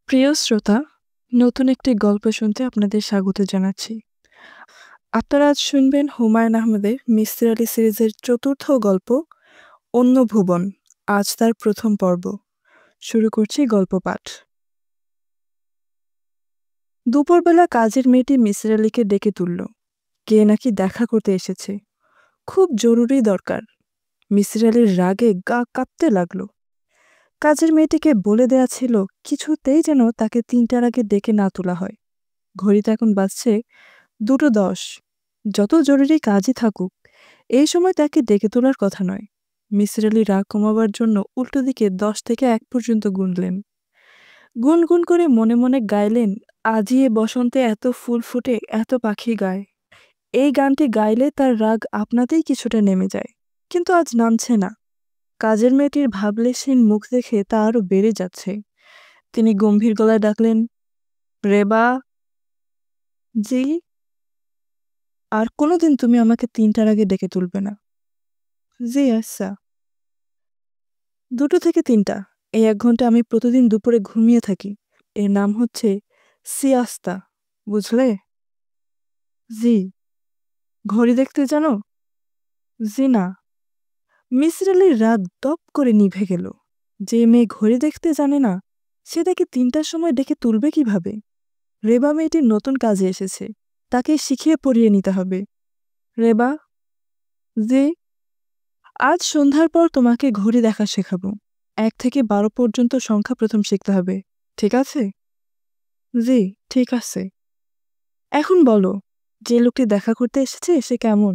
প্রিয় শ্রোতা, নতুন একটি গল্প শুনতে আপনাদের স্বাগত জানাচ্ছি। আপনারা আজ শুনবেন হুমায়ূন আহমেদের মিসির আলি সিরিজের চতুর্থ গল্প অন্য ভুবন। আজ তার প্রথম পর্ব। শুরু করছি গল্প পাঠ। দুপুরবেলা কাজের মেয়েটি মিসির আলিকে ডেকে তুলল। কে নাকি দেখা করতে এসেছে, খুব জরুরি দরকার। মিসির আলির রাগে গা কাঁপতে লাগলো। কাজের মেয়েটিকে বলে দেয়া ছিল কিছুতেই যেন তাকে ৩টার আগে ডেকে না তোলা হয়। ঘড়িতে এখন বাজছে 2:10। যত জরুরি কাজই থাকুক, এই সময় তাকে ডেকে তোলার কথা নয়। মিসির আলি রাগ কমাবার জন্য উল্টো দিকে 10 থেকে 1 পর্যন্ত গুনলেন। গুনগুন করে মনে মনে গাইলেন, আজই এ বসন্তে এত ফুল ফুটে, এত পাখি গায়। এই গানটি গাইলে তার রাগ আপনাতেই কিছুটা নেমে যায়, কিন্তু আজ নামছে না। কাজের মেয়েটির ভাবলেশহীন মুখ দেখে তা আরো বেড়ে যাচ্ছে। তিনি গম্ভীর গলায় ডাকলেন, রেবা। জি। আর কোনোদিন তুমি আমাকে ৩টার আগে ডেকে তুলবে না। জি আচ্ছা। 2 থেকে 3টা, এই 1 ঘন্টা আমি প্রতিদিন দুপুরে ঘুমিয়ে থাকি। এর নাম হচ্ছে সিয়াস্তা, বুঝলে? জি। ঘড়ি দেখতে জানো? জি না। মিসির আলির রাগ দপ করে নিভে গেল। যে মেয়ে ঘড়ি দেখতে জানে না, সে তাকে 3টার সময় ডেকে তুলবে কিভাবে? রেবা মেয়েটির নতুন কাজে এসেছে, তাকে শিখিয়ে পড়িয়ে নিতে হবে। রেবা। জি। আজ সন্ধ্যার পর তোমাকে ঘড়ি দেখা শেখাবো। 1 থেকে 12 পর্যন্ত সংখ্যা প্রথম শিখতে হবে, ঠিক আছে? জি, ঠিক আছে। এখন বলো, যে লোকটি দেখা করতে এসেছে সে কেমন?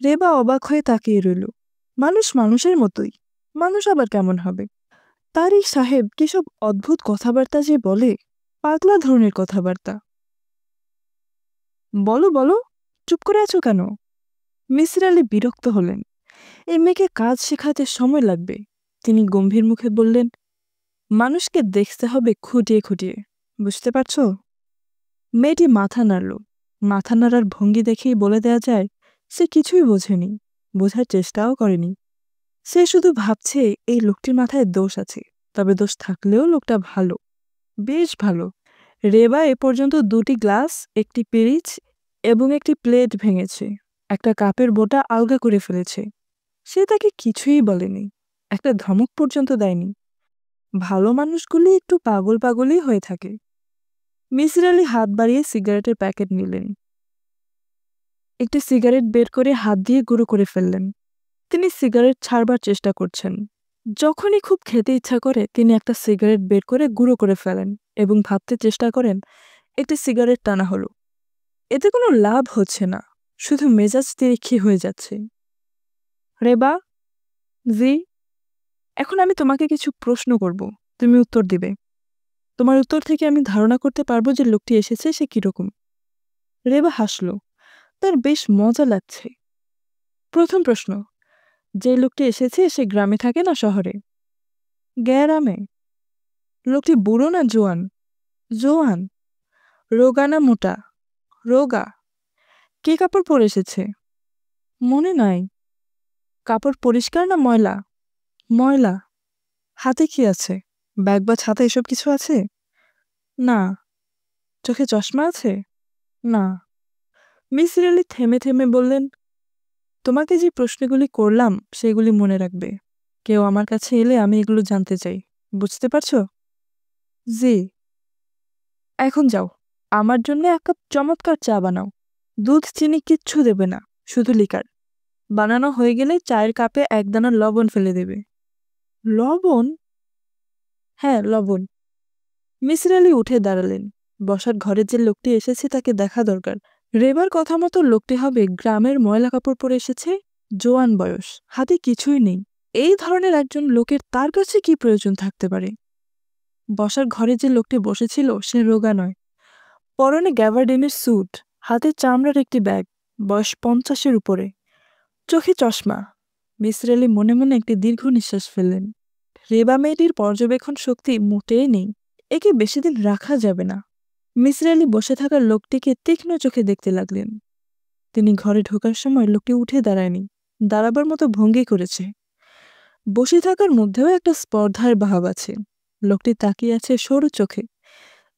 রেবা অবাক হয়ে তাকিয়ে রইল। মানুষ মানুষের মতোই, মানুষ আবার কেমন হবে? তারই সাহেব কিসব অদ্ভুত কথাবার্তা যে বলে, পাগলা ধরনের কথাবার্তা। বলো বলো, চুপ করে আছো কেন? মিসির আলি বিরক্ত হলেন। এই মেয়েকে কাজ শেখাতে সময় লাগবে। তিনি গম্ভীর মুখে বললেন, মানুষকে দেখতে হবে খুঁটিয়ে খুঁটিয়ে, বুঝতে পারছো? মেয়েটি মাথা নাড়ল। মাথা নাড়ার ভঙ্গি দেখেই বলে দেয়া যায় সে কিছুই বোঝেনি, বোঝার চেষ্টাও করেনি। সে শুধু ভাবছে এই লোকটির মাথায় দোষ আছে, তবে দোষ থাকলেও লোকটা ভালো, বেশ ভালো। রেবা এ পর্যন্ত 2টি গ্লাস, একটি পিরিচ এবং একটি প্লেট ভেঙেছে, একটা কাপের বোঁটা আলগা করে ফেলেছে। সে তাকে কিছুই বলেনি, একটা ধমক পর্যন্ত দেয়নি। ভালো মানুষগুলি একটু পাগল পাগলই হয়ে থাকে। মিসির আলি হাত বাড়িয়ে সিগারেটের প্যাকেট নিলেন। একটি সিগারেট বের করে হাত দিয়ে গুঁড়ো করে ফেললেন। তিনি সিগারেট ছাড়বার চেষ্টা করছেন। যখনই খুব খেতে ইচ্ছা করে তিনি একটা সিগারেট বের করে গুঁড়ো করে ফেলেন এবং ভাবতে চেষ্টা করেন একটি সিগারেট টানা হলো। এতে কোনো লাভ হচ্ছে না, শুধু মেজাজ তিরিক্ষি হয়ে যাচ্ছে। রেবা। জি। এখন আমি তোমাকে কিছু প্রশ্ন করব, তুমি উত্তর দিবে। তোমার উত্তর থেকে আমি ধারণা করতে পারবো যে লোকটি এসেছে সে কিরকম। রেবা হাসল, তার বেশ মজা লাগছে। প্রথম প্রশ্ন, যে লোকটি এসেছে সে গ্রামে থাকে না শহরে? গ্রামে। লোকটি বুড়ো না জোয়ান? জোয়ান। রোগা না মোটা? রোগা। কে কাপড় পরে এসেছে? মনে নাই। কাপড় পরিষ্কার না ময়লা? ময়লা। হাতে কি আছে? ব্যাগ বা ছাতা এসব কিছু আছে? না। চোখে চশমা আছে? না। মিসির আলি থেমে থেমে বললেন, তোমাকে যে প্রশ্নগুলি করলাম সেগুলি মনে রাখবে। কেউ আমার কাছে এলে আমি এগুলো জানতে চাই, বুঝতে পারছো? জি। এখন যাও, আমার জন্য 1 কাপ চমৎকার চা বানাও। দুধ চিনি কিচ্ছু দেবে না, শুধু লিকার। বানানো হয়ে গেলে চায়ের কাপে 1 দানা লবণ ফেলে দেবে। লবণ? হ্যাঁ, লবণ। মিসির আলি উঠে দাঁড়ালেন। বসার ঘরে যে লোকটি এসেছে তাকে দেখা দরকার। রেবার কথা মতো লোকটি হবে গ্রামের ময়লা কাপড় পরে এসেছে, জোয়ান বয়স, হাতে কিছুই নেই। এই ধরনের একজন লোকের তার কাছে কি প্রয়োজন থাকতে পারে? বসার ঘরে যে লোকটি বসেছিল সে রোগা নয়, পরনে গ্যাবার্ডিনের স্যুট, হাতে চামড়ার একটি ব্যাগ, বয়স 50-এর উপরে, চোখে চশমা। মিসির আলি মনে মনে একটি দীর্ঘ নিঃশ্বাস ফেললেন। রেবা মেয়েটির পর্যবেক্ষণ শক্তি মোটেই নেই, একে বেশি দিন রাখা যাবে না। মিসির আলি বসে থাকা লোকটিকে তীক্ষ্ণ চোখে দেখতে লাগলেন। তিনি ঘরে ঢোকার সময় লোকটি উঠে দাঁড়ায়নি, দাঁড়াবার মতো ভঙ্গি করেছে। বসে থাকার মধ্যেও একটা স্পর্ধার ভাব আছে। লোকটি তাকিয়ে আছে সরু চোখে,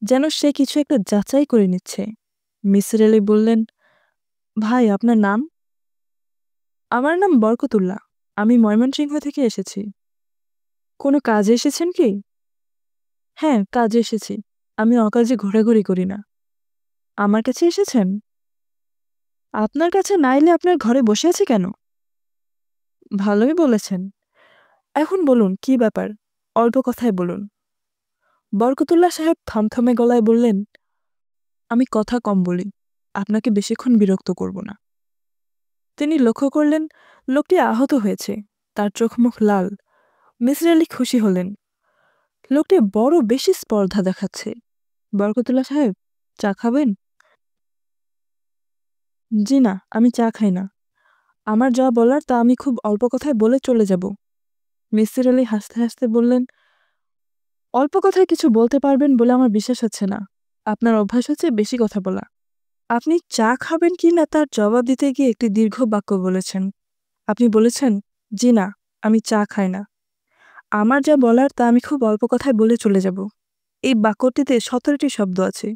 যেন সে কিছু একটা যাচাই করে নিচ্ছে। মিসির আলি বললেন, ভাই, আপনার নাম? আমার নাম বরকতুল্লাহ। আমি ময়মনসিংহ থেকে এসেছি। কোনো কাজে এসেছেন কি? হ্যাঁ, কাজে এসেছি। আমি অকাজে ঘোরাঘুরি করি না। আমার কাছে এসেছেন? আপনার কাছে না এলে আপনার ঘরে বসে আছি কেন? ভালোই বলেছেন। এখন বলুন, কি ব্যাপার? অল্প কথায় বলুন। বরকতুল্লাহ সাহেব থমথমে গলায় বললেন, আমি কথা কম বলি, আপনাকে বেশিক্ষণ বিরক্ত করব না। তিনি লক্ষ্য করলেন লোকটি আহত হয়েছে, তার চোখ মুখ লাল। মিসির আলি খুশি হলেন। লোকটি বড় বেশি স্পর্ধা দেখাচ্ছে। বরকতুল্লাহ সাহেব, চা খাবেন? জি না, আমি চা খাই না। আমার যা বলার তা আমি খুব অল্প কথায় বলে চলে যাব। মিসির আলি হাসতে হাসতে বললেন, অল্প কথায় কিছু বলতে পারবেন বলে আমার বিশ্বাস হচ্ছে না। আপনার অভ্যাস হচ্ছে বেশি কথা বলা। আপনি চা খাবেন কি না তার জবাব দিতে গিয়ে একটি দীর্ঘ বাক্য বলেছেন। আপনি বলেছেন, জি না, আমি চা খাই না। আমার যা বলার তা আমি খুব অল্প কথায় বলে চলে যাব। এই বাক্যটিতে 17টি শব্দ আছে।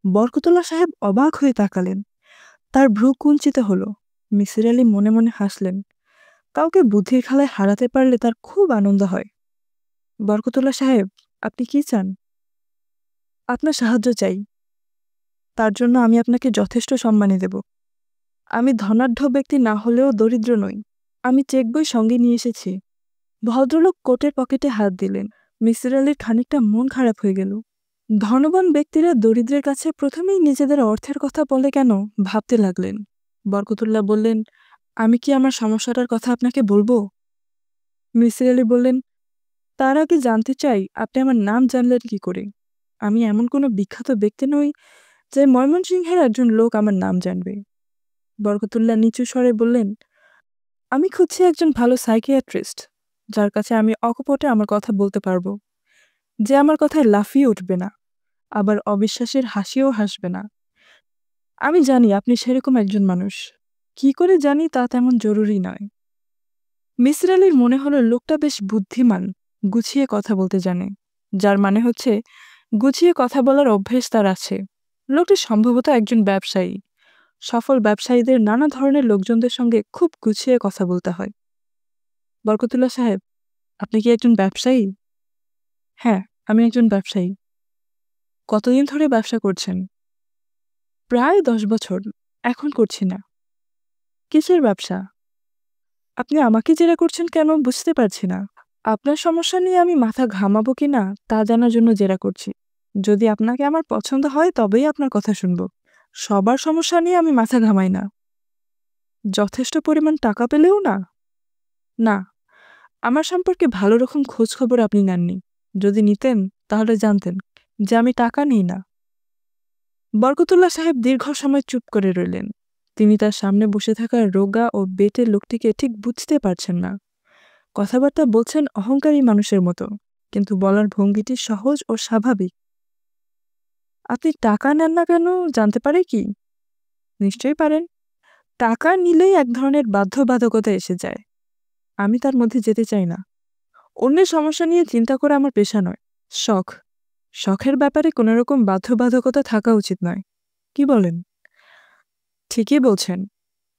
বরকতুল্লাহ সাহেব অবাক হয়ে তাকালেন। তার ভ্রু কুঞ্চিত হল। মিসির আলি মনে মনে হাসলেন। কাউকে বুদ্ধির খেলায় হারাতে পারলে তার খুব আনন্দ হয়। বরকতুল্লাহ সাহেব, আপনি কি চান? আপনার সাহায্য চাই। তার জন্য আমি আপনাকে যথেষ্ট সম্মানী দেব। আমি ধনাঢ্য ব্যক্তি না হলেও দরিদ্র নই। আমি চেকবই সঙ্গে নিয়ে এসেছি। ভদ্রলোক কোটের পকেটে হাত দিলেন। মিসির আলির খানিকটা মন খারাপ হয়ে গেল। ধনবান ব্যক্তিরা দরিদ্রের কাছে প্রথমেই নিজেদের অর্থের কথা বলে কেন ভাবতে লাগলেন। বরকতুল্লাহ বললেন, আমি কি আমার সমস্যাটার কথা আপনাকে বলবো? মিসির আলি বললেন, তার আগে জানতে চাই আপনি আমার নাম জানলেন কি করে? আমি এমন কোনো বিখ্যাত ব্যক্তি নই যে ময়মনসিংহের একজন লোক আমার নাম জানবে। বরকতুল্লাহ নিচু স্বরে বললেন, আমি খুঁজছি একজন ভালো সাইকিয়াট্রিস্ট, যার কাছে আমি অকপটে আমার কথা বলতে পারবো, যে আমার কথায় লাফিয়ে উঠবে না, আবার অবিশ্বাসের হাসিও হাসবে না। আমি জানি আপনি সেরকম একজন মানুষ। কি করে জানি তা তেমন জরুরি নয়। মিসির আলির মনে হলো লোকটা বেশ বুদ্ধিমান, গুছিয়ে কথা বলতে জানে, যার মানে হচ্ছে গুছিয়ে কথা বলার অভ্যেস তার আছে। লোকটি সম্ভবত একজন ব্যবসায়ী। সফল ব্যবসায়ীদের নানা ধরনের লোকজনদের সঙ্গে খুব গুছিয়ে কথা বলতে হয়। বরকতুল্লাহ সাহেব, আপনি কি একজন ব্যবসায়ী? হ্যাঁ, আমি একজন ব্যবসায়ী। কতদিন ধরে ব্যবসা করছেন? প্রায় 10 বছর। এখন করছি না। কিসের ব্যবসা? আপনি আমাকে জেরা করছেন কেন বুঝতে পারছি না। আপনার সমস্যা নিয়ে আমি মাথা ঘামাবো কি না তা জানার জন্য জেরা করছি। যদি আপনাকে আমার পছন্দ হয় তবেই আপনার কথা শুনব। সবার সমস্যা নিয়ে আমি মাথা ঘামাই না। যথেষ্ট পরিমাণ টাকা পেলেও না? না, আমার সম্পর্কে ভালো রকম খোঁজ খবর আপনি নেননি। যদি নিতেন তাহলে জানতেন যে আমি টাকা নিই না। বরকতুল্লাহ সাহেব দীর্ঘ সময় চুপ করে রইলেন। তিনি তার সামনে বসে থাকা রোগা ও বেটে লোকটিকে ঠিক বুঝতে পারছেন না। কথাবার্তা বলছেন অহংকারী মানুষের মতো, কিন্তু বলার ভঙ্গিটি সহজ ও স্বাভাবিক। আপনি টাকা নেন না কেন জানতে পারে কি? নিশ্চয়ই পারেন। টাকা নিলেই এক ধরনের বাধ্যবাধকতা এসে যায়। আমি তার মধ্যে যেতে চাই না। অন্যের সমস্যা নিয়ে চিন্তা করা আমার পেশা নয়, শখ। শখের ব্যাপারে কোনো রকম বাধ্যবাধকতা থাকা উচিত নয়। কি বলেন? ঠিকই বলছেন।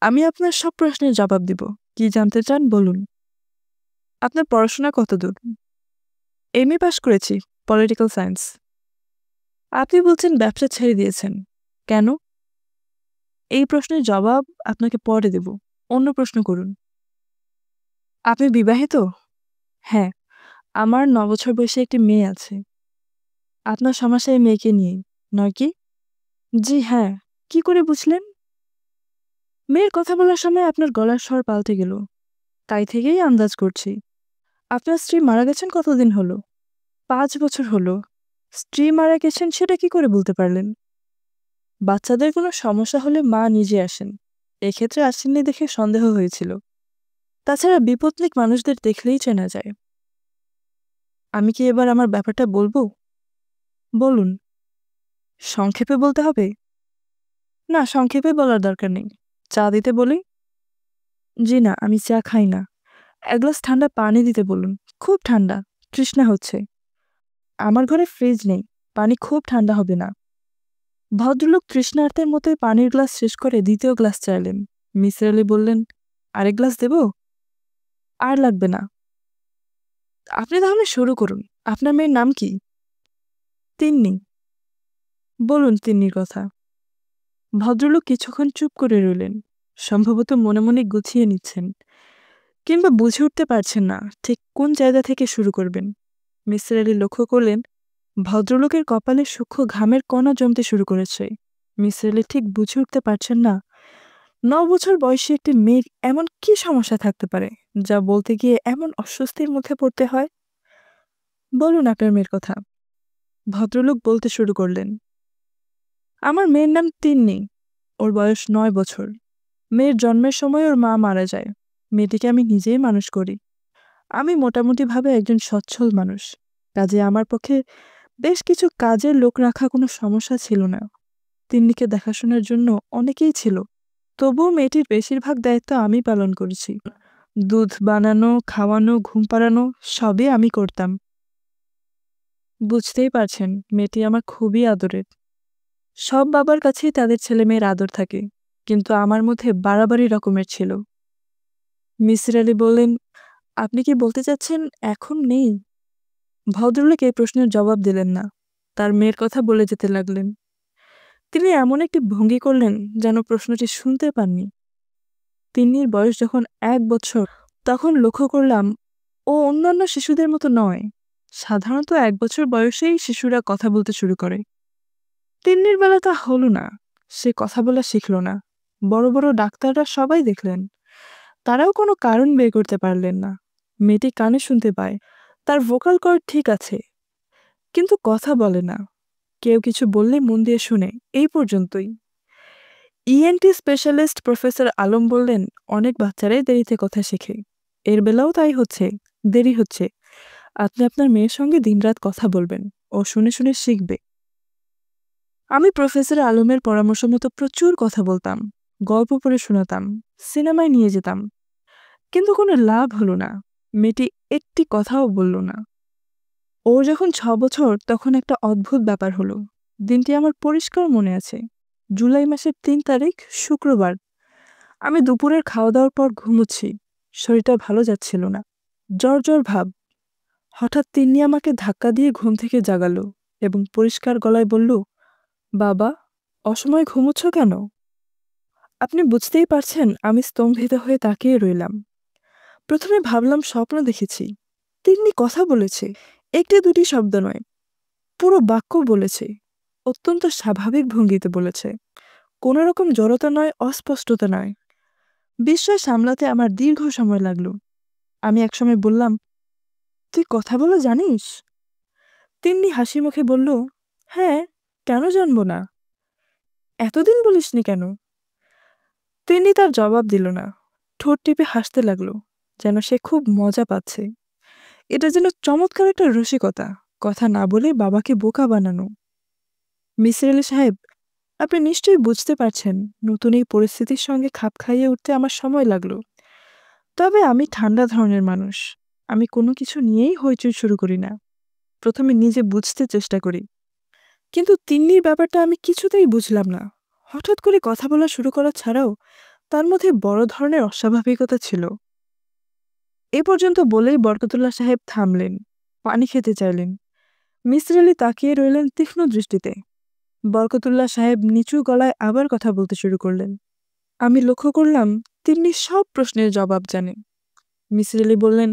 আমি আপনার সব প্রশ্নের জবাব দিব। কি জানতে চান বলুন। আপনার পড়াশোনা কতদূর? এমএ পাশ করেছি, পলিটিক্যাল সায়েন্স। আপনি বলছেন ব্যবসা ছেড়ে দিয়েছেন। কেন? এই প্রশ্নের জবাব আপনাকে পরে দেব। অন্য প্রশ্ন করুন। আপনি বিবাহিত? হ্যাঁ, আমার 9 বছর বয়সী একটি মেয়ে আছে। আপনার সমস্যা এই মেয়েকে নিয়েই, নয় কি? জি হ্যাঁ। কি করে বুঝলেন? মেয়ের কথা বলার সময় আপনার গলার স্বর পাল্টে গেল, তাই থেকেই আন্দাজ করছি। আপনার স্ত্রী মারা গেছেন কতদিন হলো? 5 বছর হলো। স্ত্রী মারা গেছেন সেটা কি করে বলতে পারলেন? বাচ্চাদের কোনো সমস্যা হলে মা নিজে আসেন। এক্ষেত্রে আসেননি দেখে সন্দেহ হয়েছিল। তাছাড়া বিপত্নিক মানুষদের দেখলেই চেনা যায়। আমি কি এবার আমার ব্যাপারটা বলবো? বলুন। সংক্ষেপে বলতে হবে? না, সংক্ষেপে বলার দরকার নেই। চা দিতে বলি? জি না, আমি চা খাই না। এক গ্লাস ঠান্ডা পানি দিতে বলুন। খুব ঠান্ডা, তৃষ্ণা হচ্ছে। আমার ঘরে ফ্রিজ নেই, পানি খুব ঠান্ডা হবে না। ভদ্রলোক তৃষ্ণার্তের মতোই পানির গ্লাস শেষ করে দ্বিতীয় গ্লাস চাইলেন। মিসির আলি বললেন, আরেক গ্লাস দেব? আর লাগবে না। আপনি তাহলে শুরু করুন। আপনার মেয়ের নাম কি? তিন্নি। বলুন তিন্নির কথা। ভদ্রলোক কিছুক্ষণ চুপ করে রইলেন, সম্ভবত মনে মনে গুছিয়ে নিচ্ছেন, কিংবা বুঝে উঠতে পারছেন না ঠিক কোন জায়গা থেকে শুরু করবেন। মিসির আলি লক্ষ্য করলেন ভদ্রলোকের কপালে সূক্ষ্ম ঘামের কণা জমতে শুরু করেছে। মিসির আলি ঠিক বুঝে উঠতে পারছেন না 9 বছর বয়সী একটি মেয়ের এমন কি সমস্যা থাকতে পারে যা বলতে গিয়ে এমন অস্বস্তির মুখে পড়তে হয়। বলুন আপনার মেয়ের কথা। ভদ্রলোক বলতে শুরু করলেন, আমার মেয়ের নাম তিন্নি। ওর বয়স 9 বছর। মেয়ের জন্মের সময় ওর মা মারা যায়। মেয়েটিকে আমি নিজেই মানুষ করি। আমি মোটামুটিভাবে একজন সচ্ছল মানুষ, কাজে আমার পক্ষে বেশ কিছু কাজের লোক রাখা কোনো সমস্যা ছিল না। তিন্নিকে দেখাশোনার জন্য অনেকেই ছিল, তবুও মেয়েটির বেশিরভাগ দায়িত্ব আমি পালন করেছি। দুধ বানানো, খাওয়ানো, ঘুম পাড়ানো সবই আমি করতাম। বুঝতেই পারছেন মেয়েটি আমার খুবই আদরের। সব বাবার কাছেই তাদের ছেলেমেয়ের আদর থাকে, কিন্তু আমার মধ্যে বাড়াবাড়ি রকমের ছিল। মিসির আলি বললেন, আপনি কি বলতে চাচ্ছেন এখন নেই? ভদ্রলোক এই প্রশ্নের জবাব দিলেন না, তার মেয়ের কথা বলে যেতে লাগলেন। তিনি এমন একটি ভঙ্গি করলেন যেন প্রশ্নটি শুনতে পাননি। তিন্নির বয়স যখন 1 বছর, তখন লক্ষ্য করলাম ও অন্যান্য শিশুদের মতো নয়। সাধারণত 1 বছর বয়সেই শিশুরা কথা বলতে শুরু করে। তিন্নির বেলা তা হলো না। সে কথা বলা শিখল না। বড় বড় ডাক্তাররা সবাই দেখলেন, তারাও কোনো কারণ বের করতে পারলেন না। মেয়েটি কানে শুনতে পায়, তার ভোকাল কর্ড ঠিক আছে, কিন্তু কথা বলে না। কেউ কিছু বললে মন দিয়ে শুনে, এই পর্যন্তই। ইএনটি স্পেশালিস্ট প্রফেসর আলম বললেন, অনেক বাচ্চারাই দেরিতে কথা শেখে। এর বেলাও তাই হচ্ছে, দেরি হচ্ছে। আপনি আপনার মেয়ের সঙ্গে দিনরাত কথা বলবেন, ও শুনে শুনে শিখবে। আমি প্রফেসর আলমের পরামর্শ মতো প্রচুর কথা বলতাম, গল্প পড়ে শোনাতাম, সিনেমায় নিয়ে যেতাম, কিন্তু কোনো লাভ হলো না। মেয়েটি একটি কথাও বলল না। ওর যখন 6 বছর, তখন একটা অদ্ভুত ব্যাপার হলো। দিনটি আমার পরিষ্কার মনে আছে। জুলাই মাসের 3 তারিখ, শুক্রবার। আমি দুপুরের খাওয়া দাওয়ার পর ঘুমোচ্ছি। শরীরটা ভালো যাচ্ছিল না, জ্বর জ্বর ভাব। হঠাৎ তিন্নি আমাকে ধাক্কা দিয়ে ঘুম থেকে জাগালো এবং পরিষ্কার গলায় বলল, বাবা, অসময়ে ঘুমোচ্ছ কেন? আপনি বুঝতেই পারছেন আমি স্তম্ভিত হয়ে তাকিয়ে রইলাম। প্রথমে ভাবলাম স্বপ্ন দেখেছি। তিন্নি কথা বলেছে, একটি দুটি শব্দ নয়, পুরো বাক্য বলেছে। অত্যন্ত স্বাভাবিক ভঙ্গিতে বলেছে, কোনো রকম জড়তা নয়, অস্পষ্টতা নয়। বিস্ময় সামলাতে আমার দীর্ঘ সময় লাগলো। আমি একসময় বললাম, তুই কথা বলা জানিস? তিন্নি হাসি মুখে বলল, হ্যাঁ, কেন জানবো না? এতদিন বলিসনি কেন? তিন্নি তার জবাব দিল না, ঠোঁট টিপে হাসতে লাগলো, যেন সে খুব মজা পাচ্ছে। এটা যেন চমৎকার একটা রসিকতা, কথা না বলে বাবাকে বোকা বানানো। মিসির আলি সাহেব, আপনি নিশ্চয়ই বুঝতে পারছেন নতুন এই পরিস্থিতির সঙ্গে খাপ খাইয়ে উঠতে আমার সময় লাগলো। তবে আমি ঠান্ডা ধরনের মানুষ। আমি কোনো কিছু নিয়েই হইচই শুরু করি না। প্রথমে নিজে বুঝতে চেষ্টা করি। কিন্তু তিন্নির ব্যাপারটা আমি কিছুতেই বুঝলাম না। হঠাৎ করে কথা বলা শুরু করা ছাড়াও তার মধ্যে বড় ধরনের অস্বাভাবিকতা ছিল। এ পর্যন্ত বলেই বরকতুল্লাহ সাহেব থামলেন, পানি খেতে চাইলেন। মিসির আলি তাকিয়ে রইলেন তীক্ষ্ণ দৃষ্টিতে। বরকতুল্লাহ সাহেব নিচু গলায় আবার কথা বলতে শুরু করলেন। আমি লক্ষ্য করলাম তিন্নি সব প্রশ্নের জবাব জানেন। মিসির আলি বললেন,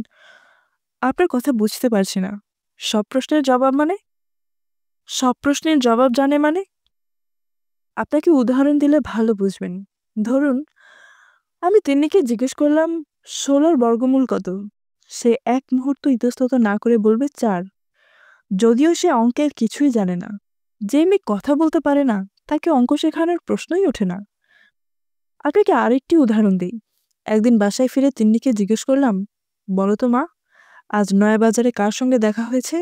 আপনার কথা বুঝতে পারছি না। সব প্রশ্নের জবাব মানে? সব প্রশ্নের জবাব জানে মানে? আপনাকে উদাহরণ দিলে ভালো বুঝবেন। ধরুন, আমি তিন্নিকে জিজ্ঞেস করলাম 16 বর্গমূল কত? সে এক মুহূর্ত ইতস্তত না করে বলবে 4, যদিও সে অঙ্কের কিছুই জানে না। যে মেয়ে কথা বলতে পারে না, তাকে অঙ্ক শেখানোর প্রশ্নই ওঠে না। আপনাকে আরেকটি উদাহরণ দিই। একদিন বাসায় ফিরে তিন্নিকে জিজ্ঞেস করলাম, বলো তো মা, আজ নয়া বাজারে কার সঙ্গে দেখা হয়েছে?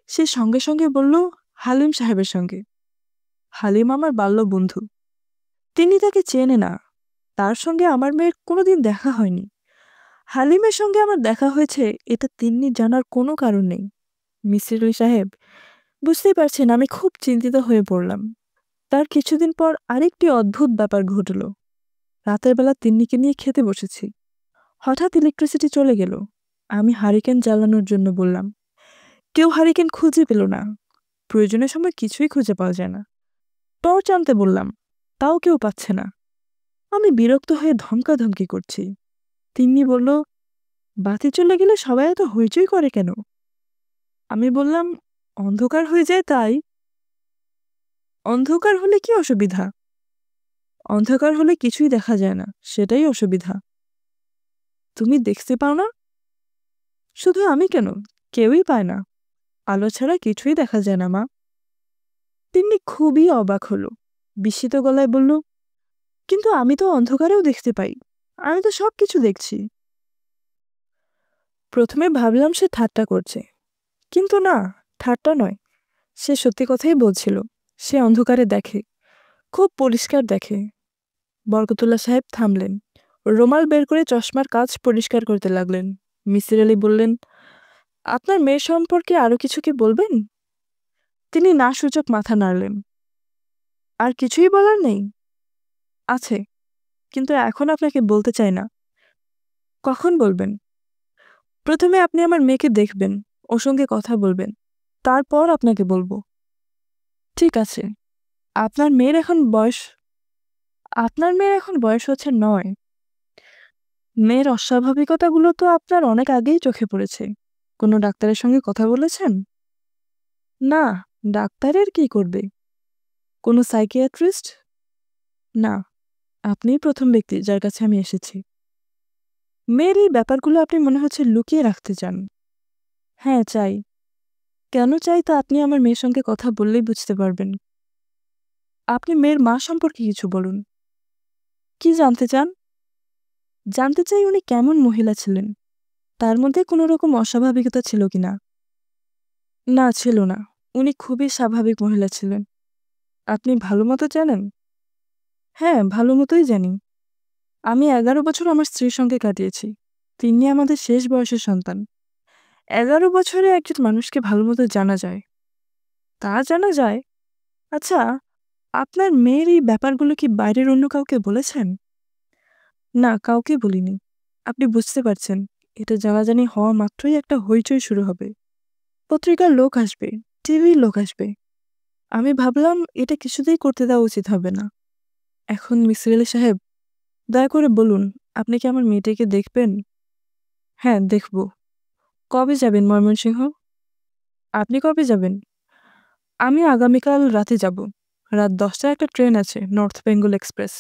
সে সঙ্গে সঙ্গে বলল, হালিম সাহেবের সঙ্গে। হালিম আমার বাল্য বন্ধু। তিনি তাকে চেনে না। তার সঙ্গে আমার মেয়ের কোনোদিন দেখা হয়নি। হালিমের সঙ্গে আমার দেখা হয়েছে, এটা তিন্নি জানার কোনো কারণ নেই। মিসির আলি সাহেব, বুঝতেই পারছেন আমি খুব চিন্তিত হয়ে পড়লাম। তার কিছুদিন পর আরেকটি অদ্ভুত ব্যাপার ঘটল। রাতের বেলা তিন্নিকে নিয়ে খেতে বসেছি। হঠাৎ ইলেকট্রিসিটি চলে গেল। আমি হারিকেন জ্বালানোর জন্য বললাম। কেউ হারিকেন খুঁজে পেল না। প্রয়োজনের সময় কিছুই খুঁজে পাওয়া যায় না। টর্চ আনতে বললাম, তাও কেউ পাচ্ছে না। আমি বিরক্ত হয়ে ধমকাধমকি করছি। তিন্নি বলল, বাতি চলে গেলে সবাই এত হইচই করে কেন? আমি বললাম, অন্ধকার হয়ে যায় তাই। অন্ধকার হলে কি অসুবিধা? অন্ধকার হলে কিছুই দেখা যায় না, সেটাই অসুবিধা। তুমি দেখতে পাও না? শুধু আমি কেন, কেউই পায় না। আলো ছাড়া কিছুই দেখা যায় না মা। তিন্নি খুবই অবাক হলো। বিস্মিত গলায় বলল, কিন্তু আমি তো অন্ধকারেও দেখতে পাই। আমি তো সব কিছু দেখছি। প্রথমে ভাবলাম সে ঠাট্টা করছে, কিন্তু না, ঠাট্টা নয়, সে সত্যি কথাই বলছিল। সে অন্ধকারে দেখে, খুব পরিষ্কার দেখে। বরকতুল্লাহ সাহেব থামলেন। রুমাল বের করে চশমার কাঁচ পরিষ্কার করতে লাগলেন। মিসির আলি বললেন, আপনার মেয়ে সম্পর্কে আরো কিছু কি বলবেন? তিনি না সূচক মাথা নাড়লেন। আর কিছুই বলার নেই? আছে, কিন্তু এখন আপনাকে বলতে চাই না। কখন বলবেন? প্রথমে আপনি আমার মেয়েকে দেখবেন, ওর সঙ্গে কথা বলবেন, তারপর আপনাকে বলবো। ঠিক আছে। আপনার মেয়ের এখন বয়স হচ্ছে 9। মেয়ের অস্বাভাবিকতাগুলো তো আপনার অনেক আগেই চোখে পড়েছে। কোনো ডাক্তারের সঙ্গে কথা বলেছেন? না, ডাক্তারের কি করবে? কোনো সাইকিয়াট্রিস্ট? না, আপনিই প্রথম ব্যক্তি যার কাছে আমি এসেছি। মেয়ের এই ব্যাপারগুলো আপনি মনে হচ্ছে লুকিয়ে রাখতে চান। হ্যাঁ, চাই। কেন চাই তা আপনি আমার মেয়ের সঙ্গে কথা বললেই বুঝতে পারবেন। আপনি মেয়ের মা সম্পর্কে কিছু বলুন। কি জানতে চান? জানতে চাই উনি কেমন মহিলা ছিলেন, তার মধ্যে কোনো রকম অস্বাভাবিকতা ছিল কিনা। না, ছিল না। উনি খুবই স্বাভাবিক মহিলা ছিলেন। আপনি ভালো মতো জানেন? হ্যাঁ, ভালো মতোই জানি। আমি 11 বছর আমার স্ত্রীর সঙ্গে কাটিয়েছি। তিনি আমাদের শেষ বয়সের সন্তান। 11 বছরে একজন মানুষকে ভালো মতো জানা যায়। তা জানা যায়। আচ্ছা, আপনার মেয়ের এই ব্যাপারগুলো কি বাইরের অন্য কাউকে বলেছেন? না, কাউকে বলিনি। আপনি বুঝতে পারছেন, এটা জানাজানি হওয়া মাত্রই একটা হইচই শুরু হবে। পত্রিকার লোক আসবে, টিভির লোক আসবে। আমি ভাবলাম এটা কিছুতেই করতে দেওয়া উচিত হবে না। এখন মিসির আলি সাহেব, দয়া করে বলুন, আপনি কি আমার মেয়েটিকে দেখবেন? হ্যাঁ, দেখব। কবে যাবেন ময়মনসিংহ? আপনি কবে যাবেন? আমি আগামীকাল রাতে যাব। রাত 10টায় একটা ট্রেন আছে, নর্থ বেঙ্গল এক্সপ্রেস।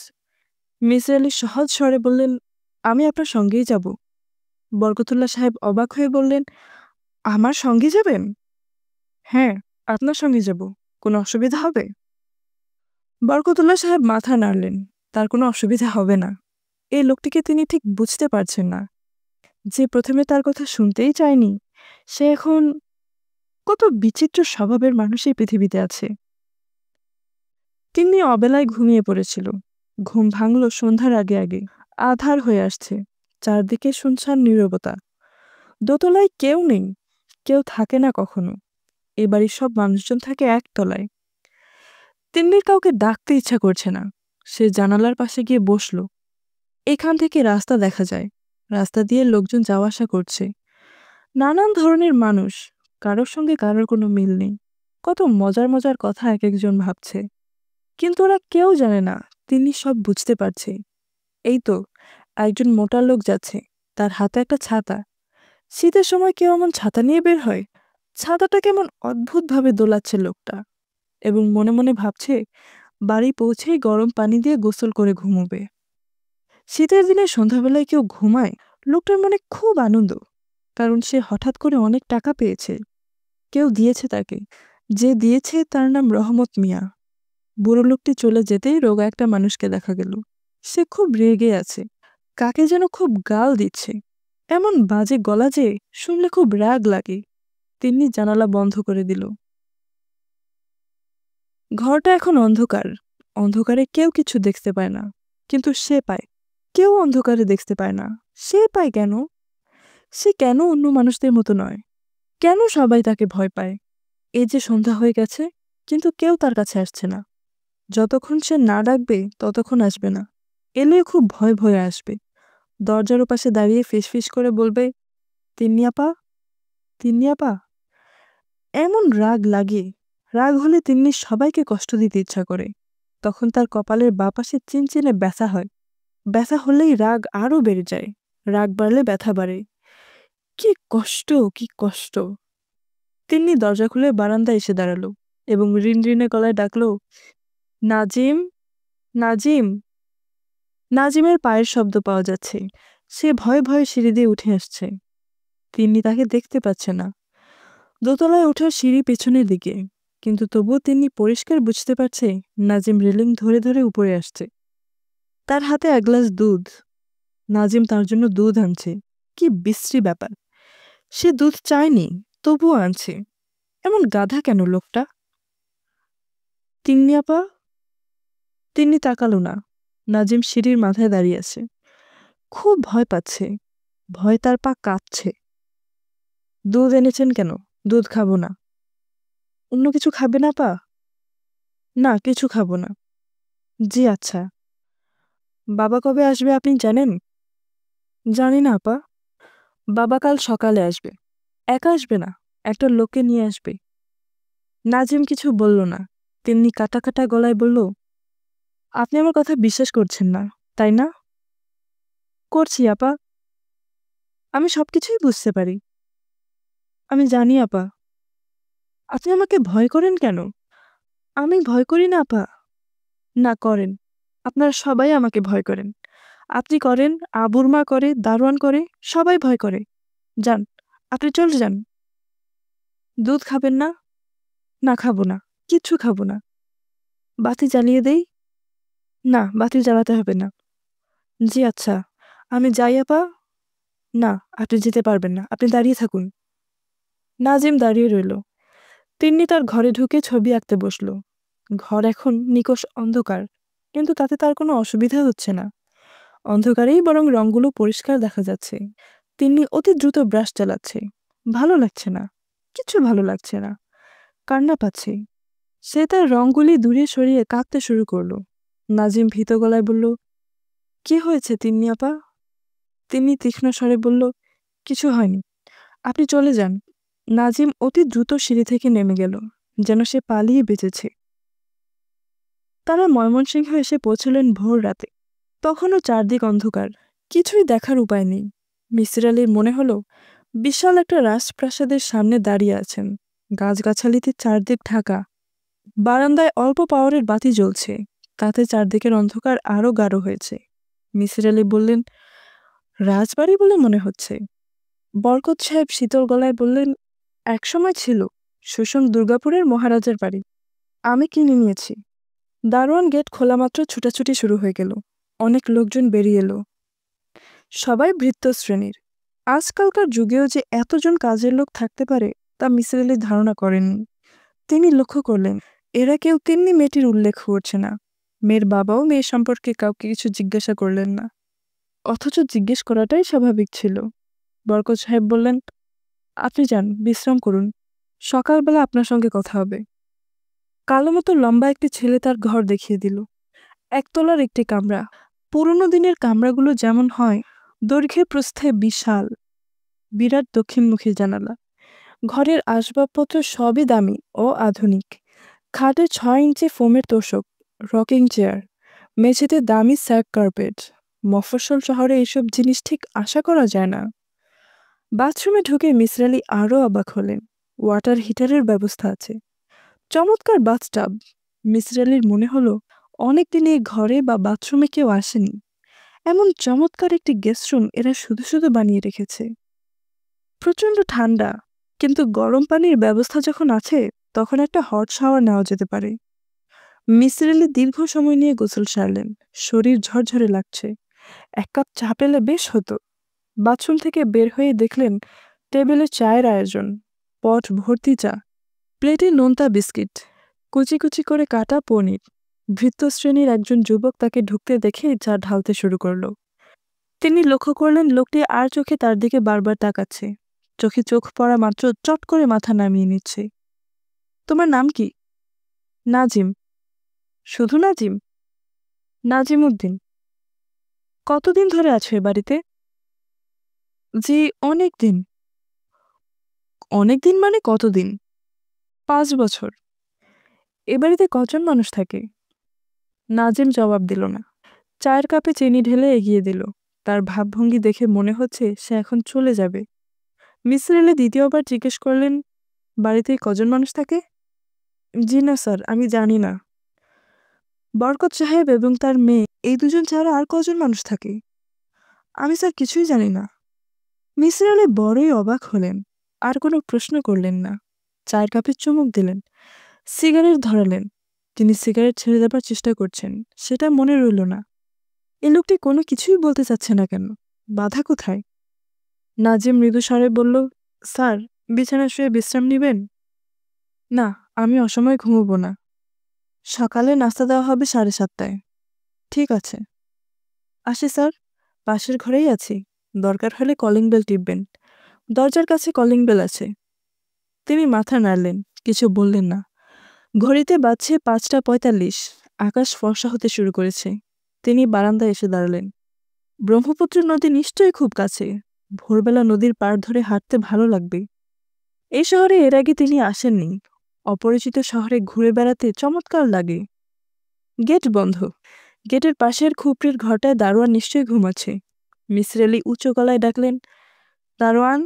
মিসির আলি সহজ স্বরে বললেন, আমি আপনার সঙ্গেই যাব। বরকতুল্লাহ সাহেব অবাক হয়ে বললেন, আমার সঙ্গে যাবেন? হ্যাঁ, আপনার সঙ্গে যাব। কোনো অসুবিধা হবে? বরকতুল্লাহ সাহেব মাথা নাড়লেন। তার কোনো অসুবিধা হবে না। এই লোকটিকে তিনি ঠিক বুঝতে পারছেন না। যে প্রথমে তার কথা শুনতেই চায়নি, সে এখন কত বিচিত্র স্বভাবের মানুষ এই পৃথিবীতে আছে। তিনি অবেলায় ঘুমিয়ে পড়েছিল। ঘুম ভাঙল সন্ধ্যার আগে আগে। আধার হয়ে আসছে। চারদিকে শুনশান নীরবতা। দোতলায় কেউ নেই, কেউ থাকে না কখনো। এ বাড়ির সব মানুষজন থাকে একতলায়। তিন্নির কাউকে ডাকতে ইচ্ছা করছে না। সে জানালার পাশে গিয়ে বসল। এখান থেকে রাস্তা দেখা যায়। রাস্তা দিয়ে লোকজন যাওয়া আসা করছে। নানান ধরনের মানুষ, কারোর সঙ্গে কারোর কোনো মিল নেই। কত মজার মজার কথা এক একজন ভাবছে, কিন্তু ওরা কেউ জানে না তিনি সব বুঝতে পারছে। এই তো একজন মোটা লোক যাচ্ছে, তার হাতে একটা ছাতা। শীতের সময় কেউ এমন ছাতা নিয়ে বের হয়? ছাতাটা কেমন অদ্ভুতভাবে দোলাচ্ছে লোকটা, এবং মনে মনে ভাবছে বাড়ি পৌঁছেই গরম পানি দিয়ে গোসল করে ঘুমোবে। শীতের দিনে সন্ধ্যাবেলায় কেউ ঘুমায়? লোকটার মনে খুব আনন্দ, কারণ সে হঠাৎ করে অনেক টাকা পেয়েছে। কেউ দিয়েছে তাকে। যে দিয়েছে তার নাম রহমত মিয়া। বুড়ো লোকটি চলে যেতেই রোগা একটা মানুষকে দেখা গেল। সে খুব রেগে আছে, কাকে যেন খুব গাল দিচ্ছে। এমন বাজে গলা যে শুনলে খুব রাগ লাগে। তিন্নি জানালা বন্ধ করে দিল। ঘরটা এখন অন্ধকার। অন্ধকারে কেউ কিছু দেখতে পায় না, কিন্তু সে পায়। কেউ অন্ধকারে দেখতে পায় না, সে পায় কেন? সে কেন অন্য মানুষদের মতো নয়? কেন সবাই তাকে ভয় পায়? এই যে সন্ধ্যা হয়ে গেছে, কিন্তু কেউ তার কাছে আসছে না। যতক্ষণ সে না ডাকবে ততক্ষণ আসবে না। এলে খুব ভয় ভয়ে আসবে। দরজার ওপাশে দাঁড়িয়ে ফিসফিস করে বলবে, তিন্নি আপা, তিন্নি আপা। এমন রাগ লাগে। রাগ হলে তিন্নি সবাইকে কষ্ট দিতে ইচ্ছা করে। তখন তার কপালের বাপাশে চিনচিনে ব্যথা হয়। ব্যথা হলেই রাগ আরও বেড়ে যায়। রাগ বাড়লে ব্যথা বাড়ে। কি কষ্ট, কি কষ্ট! তিন্নি দরজা খুলে বারান্দায় এসে দাঁড়ালো এবং রিনরিনে গলায় ডাকলো, নাজিম, নাজিম। নাজিমের পায়ের শব্দ পাওয়া যাচ্ছে। সে ভয়ে ভয়ে সিঁড়ি দিয়ে উঠে আসছে। তিন্নি তাকে দেখতে পাচ্ছে না। দোতলায় ওঠার সিঁড়ি পেছনের দিকে, কিন্তু তবুও তিন্নি পরিষ্কার বুঝতে পারছে নাজিম রেলিং ধরে ধরে উপরে আসছে। তার হাতে এক গ্লাস দুধ। নাজিম তার জন্য দুধ আনছে। কি বিশ্রী ব্যাপার! সে দুধ চায়নি, তবুও আনছে। এমন গাধা কেন লোকটা? তিন্নি আপা। তিন্নি তাকালো না। নাজিম সিঁড়ির মাথায় দাঁড়িয়ে আছে। খুব ভয় পাচ্ছে। ভয় তার পা কাঁপছে। দুধ এনেছেন কেন? দুধ খাবো না। অন্য কিছু খাবে না পা? না, কিছু খাবো না। জি আচ্ছা। বাবা কবে আসবে আপনি জানেন? জানি না আপা। বাবা কাল সকালে আসবে। একা আসবে না, একটা লোককে নিয়ে আসবে। নাজিম কিছু বলল না। তেমনি কাটা কাটা গলায় বলল, আপনি আমার কথা বিশ্বাস করছেন না, তাই না? করছি আপা। আমি সবকিছুই বুঝতে পারি। আমি জানি আপা। আপনি আমাকে ভয় করেন কেন? আমি ভয় করি না আপা। না, করেন। আপনারা সবাই আমাকে ভয় করেন। আপনি করেন, আবুর মা করে, দারোয়ান করে, সবাই ভয় করে। যান, আপনি চলে যান। দুধ খাবেন না? না, খাবো না। কিচ্ছু খাবো না। বাতি জ্বালিয়ে দেই? না, বাতি জ্বালাতে হবে না। জি আচ্ছা। আমি যাই আপা? না, আপনি যেতে পারবেন না। আপনি দাঁড়িয়ে থাকুন। নাজিম দাঁড়িয়ে রইল। তিন্নি তার ঘরে ঢুকে ছবি আঁকতে বসল। ঘর এখন নিকষ অন্ধকার, কিন্তু তাতে তার কোনো অসুবিধা হচ্ছে না। অন্ধকারেই বরং রঙগুলো পরিষ্কার দেখা যাচ্ছে। তিন্নি অতি দ্রুত ব্রাশ চালাচ্ছে। ভালো লাগছে না। কিছু ভালো লাগছে না। কান্না পাচ্ছে। সে তার রঙগুলি দূরে সরিয়ে কাঁদতে শুরু করলো। নাজিম ভীত গলায় বলল, কি হয়েছে তিন্নি আপা? তিন্নি তীক্ষ্ণ স্বরে বলল, কিছু হয়নি, আপনি চলে যান। নাজিম অতি দ্রুত সিঁড়ি থেকে নেমে গেল, যেন সে পালিয়ে বেঁচেছে। তারা ময়মনসিংহ এসে পৌঁছলেন ভোর রাতে। তখনও চারদিক অন্ধকার। কিছুই দেখার উপায় নেই। মিসির আলির মনে হলো বিশাল একটা রাজপ্রাসাদের সামনে দাঁড়িয়ে আছেন। গাছগাছালিতে চারদিক ঢাকা। বারান্দায় অল্প পাওয়ারের বাতি জ্বলছে। তাতে চারদিকের অন্ধকার আরও গাঢ় হয়েছে। মিসির আলি বললেন, রাজবাড়ি বলে মনে হচ্ছে। বরকত সাহেব শীতল গলায় বললেন, একসময় ছিল। সুষম দুর্গাপুরের মহারাজার বাড়ি। আমি কিনে নিয়েছি। দারোয়ান গেট খোলা মাত্র ছুটাছুটি শুরু হয়ে গেল। অনেক লোকজন বেরিয়ে এলো। সবাই ভৃত্য শ্রেণীর। আজকালকার যুগেও যে এতজন কাজের লোক থাকতে পারে তা মিসির আলি ধারণা করেননি। তিনি লক্ষ্য করলেন, এরা কেউ তিন্নি মেয়েটির উল্লেখ করছে না। মেয়ের বাবাও মেয়ে সম্পর্কে কাউকে কিছু জিজ্ঞাসা করলেন না। অথচ জিজ্ঞেস করাটাই স্বাভাবিক ছিল। বরকত সাহেব বললেন, আপনি যান, বিশ্রাম করুন। সকালবেলা আপনার সঙ্গে কথা হবে। কালো মতো লম্বা একটি ছেলে তার ঘর দেখিয়ে দিল। একতলার একটি কামরা। পুরনো দিনের কামরাগুলো যেমন হয়, দৈর্ঘ্যে প্রস্থে বিশাল। বিরাট দক্ষিণমুখী জানালা। ঘরের আসবাবপত্র সবই দামি ও আধুনিক। খাটে 6 ইঞ্চি ফোমের তোষক, রকিং চেয়ার, মেঝেতে দামি স্যাক কার্পেট। মফস্বল শহরে এসব জিনিস ঠিক আশা করা যায় না। বাথরুমে ঢুকে মিসির আলি আরও অবাক হলেন। ওয়াটার হিটারের ব্যবস্থা আছে। চমৎকার বাথটাব। মিসির আলির মনে হলো অনেকদিন এই ঘরে বা বাথরুমে কেউ আসেনি। এমন চমৎকার একটি গেস্টরুম এরা শুধু শুধু বানিয়ে রেখেছে। প্রচণ্ড ঠান্ডা, কিন্তু গরম পানির ব্যবস্থা যখন আছে তখন একটা হট শাওয়ার নেওয়া যেতে পারে। মিসির আলি দীর্ঘ সময় নিয়ে গোসল সারলেন। শরীর ঝরঝরে লাগছে। 1 কাপ চা পেলে বেশ হতো। বাথরুম থেকে বের হয়ে দেখলেন টেবিলে চায়ের আয়োজন। পট ভর্তি চা, প্লেটে নোনতা বিস্কিট, কুচি কুচি করে কাটা পনির। ভৃত্য শ্রেণীর একজন যুবক তাকে ঢুকতে দেখে চা ঢালতে শুরু করল। তিনি লক্ষ্য করলেন লোকটি আর চোখে তার দিকে বারবার তাকাচ্ছে। চোখে চোখ পড়া মাত্র চট করে মাথা নামিয়ে নিচ্ছে। তোমার নাম কি? নাজিম। শুধু নাজিম? নাজিম উদ্দিন। কতদিন ধরে আছো এ বাড়িতে? জি, অনেক দিন। অনেক দিন মানে কতদিন? 5 বছর। এ বাড়িতে কজন মানুষ থাকে? নাজিম জবাব দিল না। চায়ের কাপে চিনি ঢেলে এগিয়ে দিল। তার ভাবভঙ্গি দেখে মনে হচ্ছে সে এখন চলে যাবে। মিসির আলি দ্বিতীয়বার জিজ্ঞেস করলেন, বাড়িতে কজন মানুষ থাকে? জি না স্যার, আমি জানি না। বরকত সাহেব এবং তার মেয়ে এই দুজন ছাড়া আর কজন মানুষ থাকে? আমি স্যার কিছুই জানি না। মিসির আলি বড়ই অবাক হলেন, আর কোনো প্রশ্ন করলেন না। চায়ের কাপে চুমুক দিলেন, সিগারেট ধরালেন। তিনি সিগারেট ছেড়ে দেবার চেষ্টা করছেন, সেটা মনে রইল না। এই লোকটি কোনো কিছুই বলতে চাচ্ছে না কেন? বাধা কোথায়? নাজিম মৃদু স্বরে বলল, স্যার, বিছানায় শুয়ে বিশ্রাম নেবেন? না, আমি অসময়ে ঘুমোবো না। সকালে নাস্তা দেওয়া হবে 7:30টায়। ঠিক আছে। আসি স্যার, পাশের ঘরেই আছি। দরকার হলে কলিং বেল টিপবেন। দরজার কাছে কলিং বেল আছে। তিনি মাথা নাড়লেন, কিছু বললেন না। ঘড়িতে বাজছে 5:45। আকাশ ফর্সা হতে শুরু করেছে। তিনি বারান্দায় এসে দাঁড়ালেন। ব্রহ্মপুত্র নদী নিশ্চয়ই খুব কাছে। ভোরবেলা নদীর পাড় ধরে হাঁটতে ভালো লাগবে। এই শহরে এর আগে তিনি আসেননি। অপরিচিত শহরে ঘুরে বেড়াতে চমৎকার লাগে। গেট বন্ধ। গেটের পাশের খুপড়ির ঘরটায় দারোয়ান নিশ্চয়ই ঘুমাচ্ছে। মিসির আলি উঁচু গলায় ডাকলেন, দারোয়ান,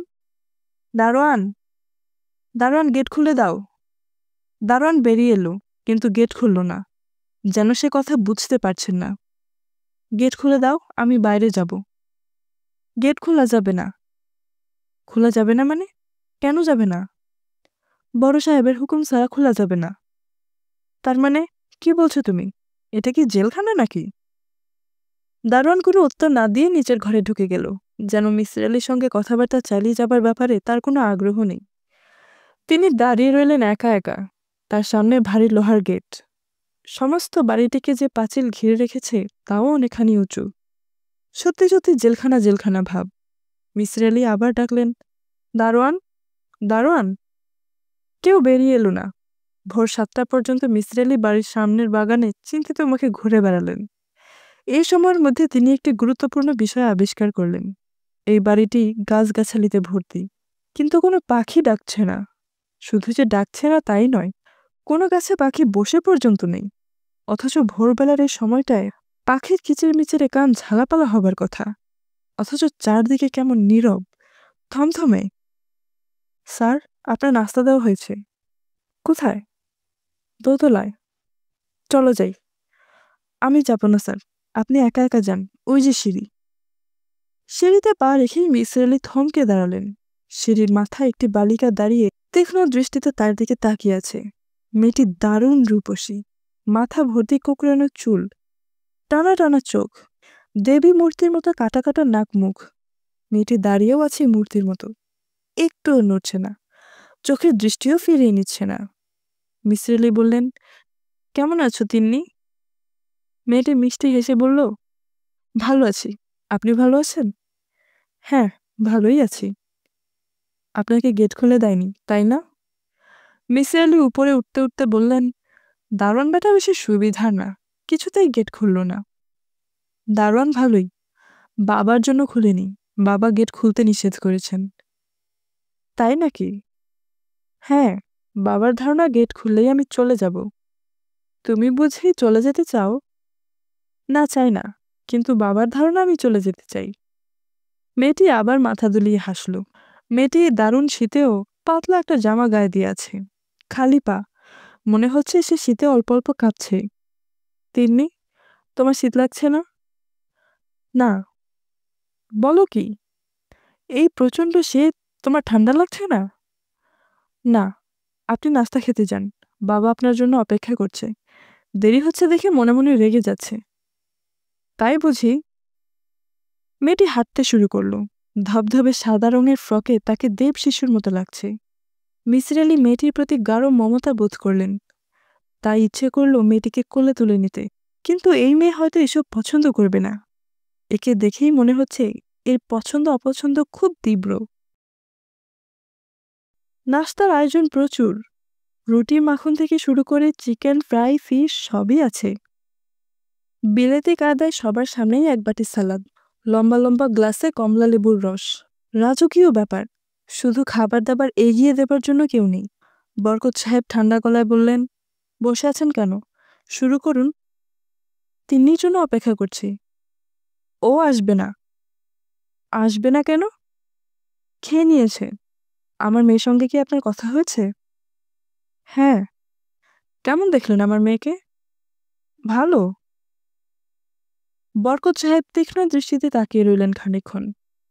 দারোয়ান, দারোয়ান, গেট খুলে দাও। দারোয়ান বেরিয়ে এলো, কিন্তু গেট খুলল না, যেন সে কথা বুঝতে পারছেন না। গেট খুলে দাও, আমি বাইরে যাব। গেট খোলা যাবে না। খোলা যাবে না মানে? কেন যাবে না? বড় সাহেবের হুকুম ছাড়া খোলা যাবে না। তার মানে কি বলছো তুমি? এটা কি জেলখানা নাকি? দারোয়ান কোনো উত্তর না দিয়ে নিচের ঘরে ঢুকে গেল, যেন মিসির আলির সঙ্গে কথাবার্তা চালিয়ে যাবার ব্যাপারে তার কোনো আগ্রহ নেই। তিনি দাঁড়িয়ে রইলেন একা একা। তার সামনে ভারী লোহার গেট। সমস্ত বাড়িটিকে যে পাঁচিল ঘিরে রেখেছে তাও অনেকখানি উঁচু। সত্যি সত্যি জেলখানা জেলখানা ভাব। মিসির আলি আবার ডাকলেন, দারোয়ান, দারোয়ান। কেউ বেরিয়ে এলো না। ভোর 7টা পর্যন্ত মিসির আলি বাড়ির সামনের বাগানে চিন্তিত মুখে ঘুরে বেড়ালেন। এই সময়ের মধ্যে তিনি একটি গুরুত্বপূর্ণ বিষয় আবিষ্কার করলেন। এই বাড়িটি গাছগাছালিতে ভর্তি, কিন্তু কোনো পাখি ডাকছে না। শুধু যে ডাকছে না তাই নয়, কোনো গাছে পাখি বসে পর্যন্ত নেই। অথচ ভোরবেলার এই সময়টায় পাখির কিচিরমিচিরে কান ঝালাপালা হবার কথা। অথচ চারদিকে কেমন নীরব, থমথমে। স্যার, আপনার নাস্তা দেওয়া হয়েছে। কোথায়? দোতলায়। চলো যাই। আমি যাব না স্যার, আপনি একা একা যান। ওই যে সিঁড়ি। সিঁড়িতে পা রেখেই মিসির আলি থমকে দাঁড়ালেন। সিঁড়ির মাথায় একটি বালিকা দাঁড়িয়ে তীক্ষ্ণ দৃষ্টিতে তার দিকে তাকিয়ে আছে। মেয়েটি দারুণ রূপসী, মাথা ভর্তি কোঁকড়ানো চুল, টানা টানা চোখ, দেবী মূর্তির মতো কাটা কাটা নাক মুখ। মেয়েটি দাঁড়িয়েও আছে মূর্তির মতো, একটুও নড়ছে না, চোখের দৃষ্টিও ফিরিয়ে নিচ্ছে না। মিসির আলি বললেন, কেমন আছো তিন্নি? মেয়েটি মিষ্টি হেসে বলল, ভালো আছি। আপনি ভালো আছেন? হ্যাঁ, ভালোই আছি। আপনাকে গেট খুলে দেয়নি, তাই না? মিসির আলি উপরে উঠতে উঠতে বললেন, দারোয়ান বেটা বেশি সুবিধার না, কিছুতেই গেট খুলল না। দারোয়ান ভালোই, বাবার জন্য খুলেনি। বাবা গেট খুলতে নিষেধ করেছেন। তাই নাকি? হ্যাঁ, বাবার ধারণা গেট খুললেই আমি চলে যাব। তুমি বুঝি চলে যেতে চাও? না, চাই না, কিন্তু বাবার ধারণা আমি চলে যেতে চাই। মেয়েটি আবার মাথা দুলিয়ে হাসল। মেয়েটি দারুণ শীতেও পাতলা একটা জামা গায়ে দিয়ে আছে, খালি পা। মনে হচ্ছে সে শীতে অল্প অল্প কাঁপছে। তিন্নি, তোমার শীত লাগছে না? না। বলো কি? এই প্রচণ্ড শীত, তোমার ঠান্ডা লাগছে না? না। আপনি নাস্তা খেতে যান, বাবা আপনার জন্য অপেক্ষা করছে। দেরি হচ্ছে দেখে মনে মনে রেগে যাচ্ছে। তাই বুঝি? মেয়েটি হাঁটতে শুরু করলো। ধবধবে সাদা রঙের ফ্রকে তাকে দেব শিশুর মতো লাগছে। মিসির আলি মেয়েটির প্রতি গাঢ় মমতা বোধ করলেন। তাই ইচ্ছে করল মেয়েটিকে কোলে তুলে নিতে। কিন্তু এই মেয়ে হয়তো এসব পছন্দ করবে না। একে দেখেই মনে হচ্ছে এর পছন্দ অপছন্দ খুব তীব্র। নাস্তার আয়োজন প্রচুর, রুটি মাখন থেকে শুরু করে চিকেন ফ্রাই ফিশ সবই আছে। বিলেতি কায়দায় সবার সামনেই এক বাটি সালাদ, লম্বা লম্বা গ্লাসে কমলা লেবুর রস। রাজকীয় ব্যাপার, শুধু খাবার দাবার এগিয়ে দেবার জন্য কেউ নেই। বরকত সাহেব ঠান্ডা গলায় বললেন, বসে আছেন কেন, শুরু করুন। তিন্নির জন্য অপেক্ষা করছি। ও আসবে না। আসবে না কেন? খেয়ে নিয়েছে। আমার মেয়ের সঙ্গে কি আপনার কথা হয়েছে? হ্যাঁ। কেমন দেখলেন আমার মেয়েকে? ভালো। বরকত সাহেব তীক্ষ্ণ দৃষ্টিতে তাকিয়ে রইলেন খানিকক্ষণ,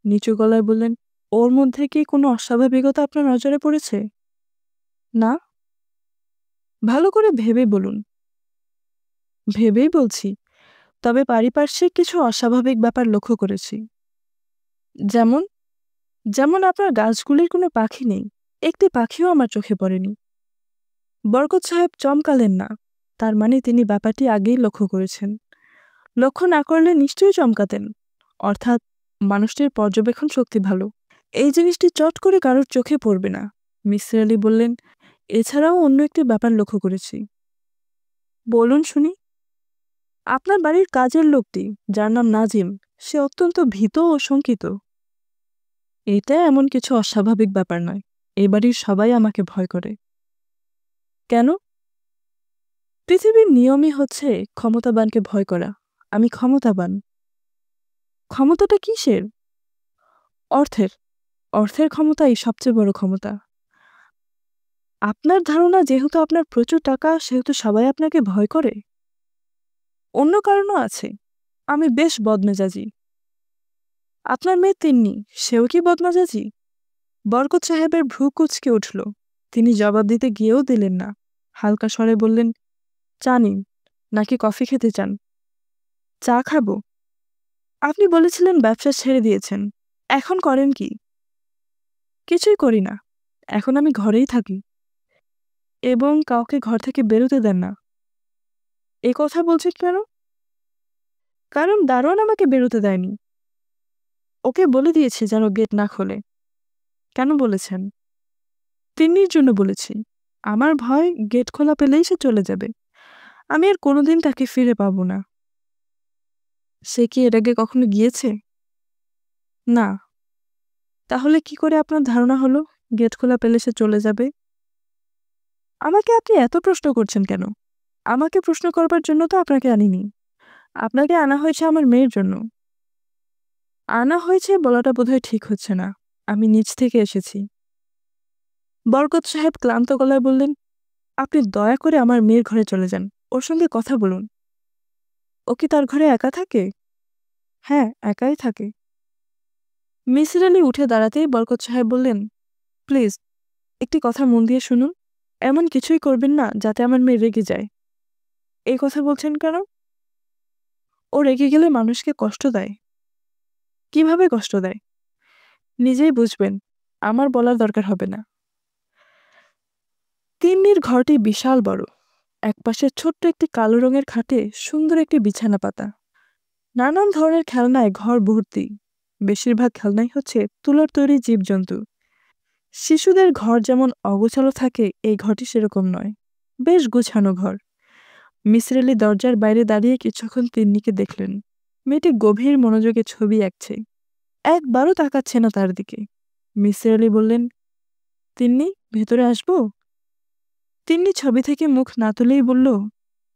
নিচু গলায় বললেন, ওর মধ্যে কি কোনো অস্বাভাবিকতা আপনার নজরে পড়েছে? না। ভালো করে ভেবে বলুন। ভেবেই বলছি, তবে পারিপার্শ্বিক কিছু অস্বাভাবিক ব্যাপার লক্ষ্য করেছি। যেমন? যেমন আপনার গাছগুলির কোনো পাখি নেই, একটি পাখিও আমার চোখে পড়েনি। বরকত সাহেব চমকালেন না, তার মানে তিনি ব্যাপারটি আগেই লক্ষ্য করেছেন। লক্ষ্য না করলে নিশ্চয়ই চমকাতেন, অর্থাৎ মানুষটির পর্যবেক্ষণ শক্তি ভালো। এই জিনিসটি চট করে কারোর চোখে পড়বে না। মিসির আলি বললেন, এছাড়াও অন্য একটি ব্যাপার লক্ষ্য করেছি। বলুন শুনি। আপনার বাড়ির কাজের লোকটি, যার নাম নাজিম, সে অত্যন্ত ভীত ও শঙ্কিত। এটা এমন কিছু অস্বাভাবিক ব্যাপার নয়, এ বাড়ির সবাই আমাকে ভয় করে। কেন? পৃথিবীর নিয়মই হচ্ছে ক্ষমতাবানকে ভয় করা। আমি ক্ষমতাবান। ক্ষমতাটা কিসের? অর্থের। অর্থের ক্ষমতাই সবচেয়ে বড় ক্ষমতা। আপনার ধারণা যেহেতু আপনার প্রচুর টাকা সেহেতু সবাই আপনাকে ভয় করে? অন্য কারণও আছে। আমি বেশ বদমেজাজি। আপনার মেয়ে তিন্নি, সেও কি বদমেজাজি? বরকত সাহেবের ভ্রু কুঁচকে উঠল। তিনি জবাব দিতে গিয়েও দিলেন না, হালকা স্বরে বললেন, চা নিন, নাকি কফি খেতে চান? চা খাবো। আপনি বলেছিলেন ব্যবসা ছেড়ে দিয়েছেন, এখন করেন কি? কিছুই করি না, এখন আমি ঘরেই থাকি এবং কাউকে ঘর থেকে বেরোতে দেন না। এই কথা বলছেন কেন? কারণ দারোয়ান আমাকে বেরোতে দেয়নি। ওকে বলে দিয়েছে যেন গেট না খোলে। কেন বলেছেন? তিন্নির জন্য বলেছি। আমার ভয় গেট খোলা পেলেই সে চলে যাবে, আমি আর কোনোদিন তাকে ফিরে পাবো না। সে কি এর আগে কখনো গিয়েছে? না। তাহলে কি করে আপনার ধারণা হলো গেট খোলা পেলে সে চলে যাবে? আমাকে আপনি এত প্রশ্ন করছেন কেন? আমাকে প্রশ্ন করবার জন্য তো আপনাকে আনিনি। আপনাকে আনা হয়েছে আমার মেয়ের জন্য। আনা হয়েছে বলাটা বোধহয় ঠিক হচ্ছে না। আমি নিজ থেকে এসেছি। বরকত সাহেব ক্লান্ত গলায় বললেন, আপনি দয়া করে আমার মেয়ের ঘরে চলে যান, ওর সঙ্গে কথা বলুন। ও কি তার ঘরে একা থাকে? হ্যাঁ, একাই থাকে। মিসির আলি উঠে দাঁড়াতেই বরকত সাহেব বললেন, প্লিজ একটি কথা মন দিয়ে শুনুন। এমন কিছুই করবেন না যাতে আমার মেয়ে রেগে যায়। এই কথা বলছেন কেন? ও রেগে গেলে মানুষকে কষ্ট দেয়। কিভাবে কষ্ট দেয়? নিজেই বুঝবেন, আমার বলার দরকার হবে না। তিন্নির ঘরটি বিশাল বড়। একপাশে ছোট্ট একটি কালো রঙের খাটে সুন্দর একটি বিছানা পাতা। নানান ধরনের খেলনায় ঘর ভর্তি। বেশিরভাগ খেলনাই হচ্ছে তুলোর তৈরি জীবজন্তু। শিশুদের ঘর যেমন অগোছালো থাকে, এই ঘরটি সেরকম নয়, বেশ গুছানো ঘর। মিসির আলি দরজার বাইরে দাঁড়িয়ে কিছুক্ষণ তিন্নিকে দেখলেন। মেয়েটি গভীর মনোযোগে ছবি আঁকছে, একবারও তাকাচ্ছে না তার দিকে। মিসির আলি বললেন, তিন্নি, ভেতরে আসবো? তিন্নি ছবি থেকে মুখ না তুলেই বলল,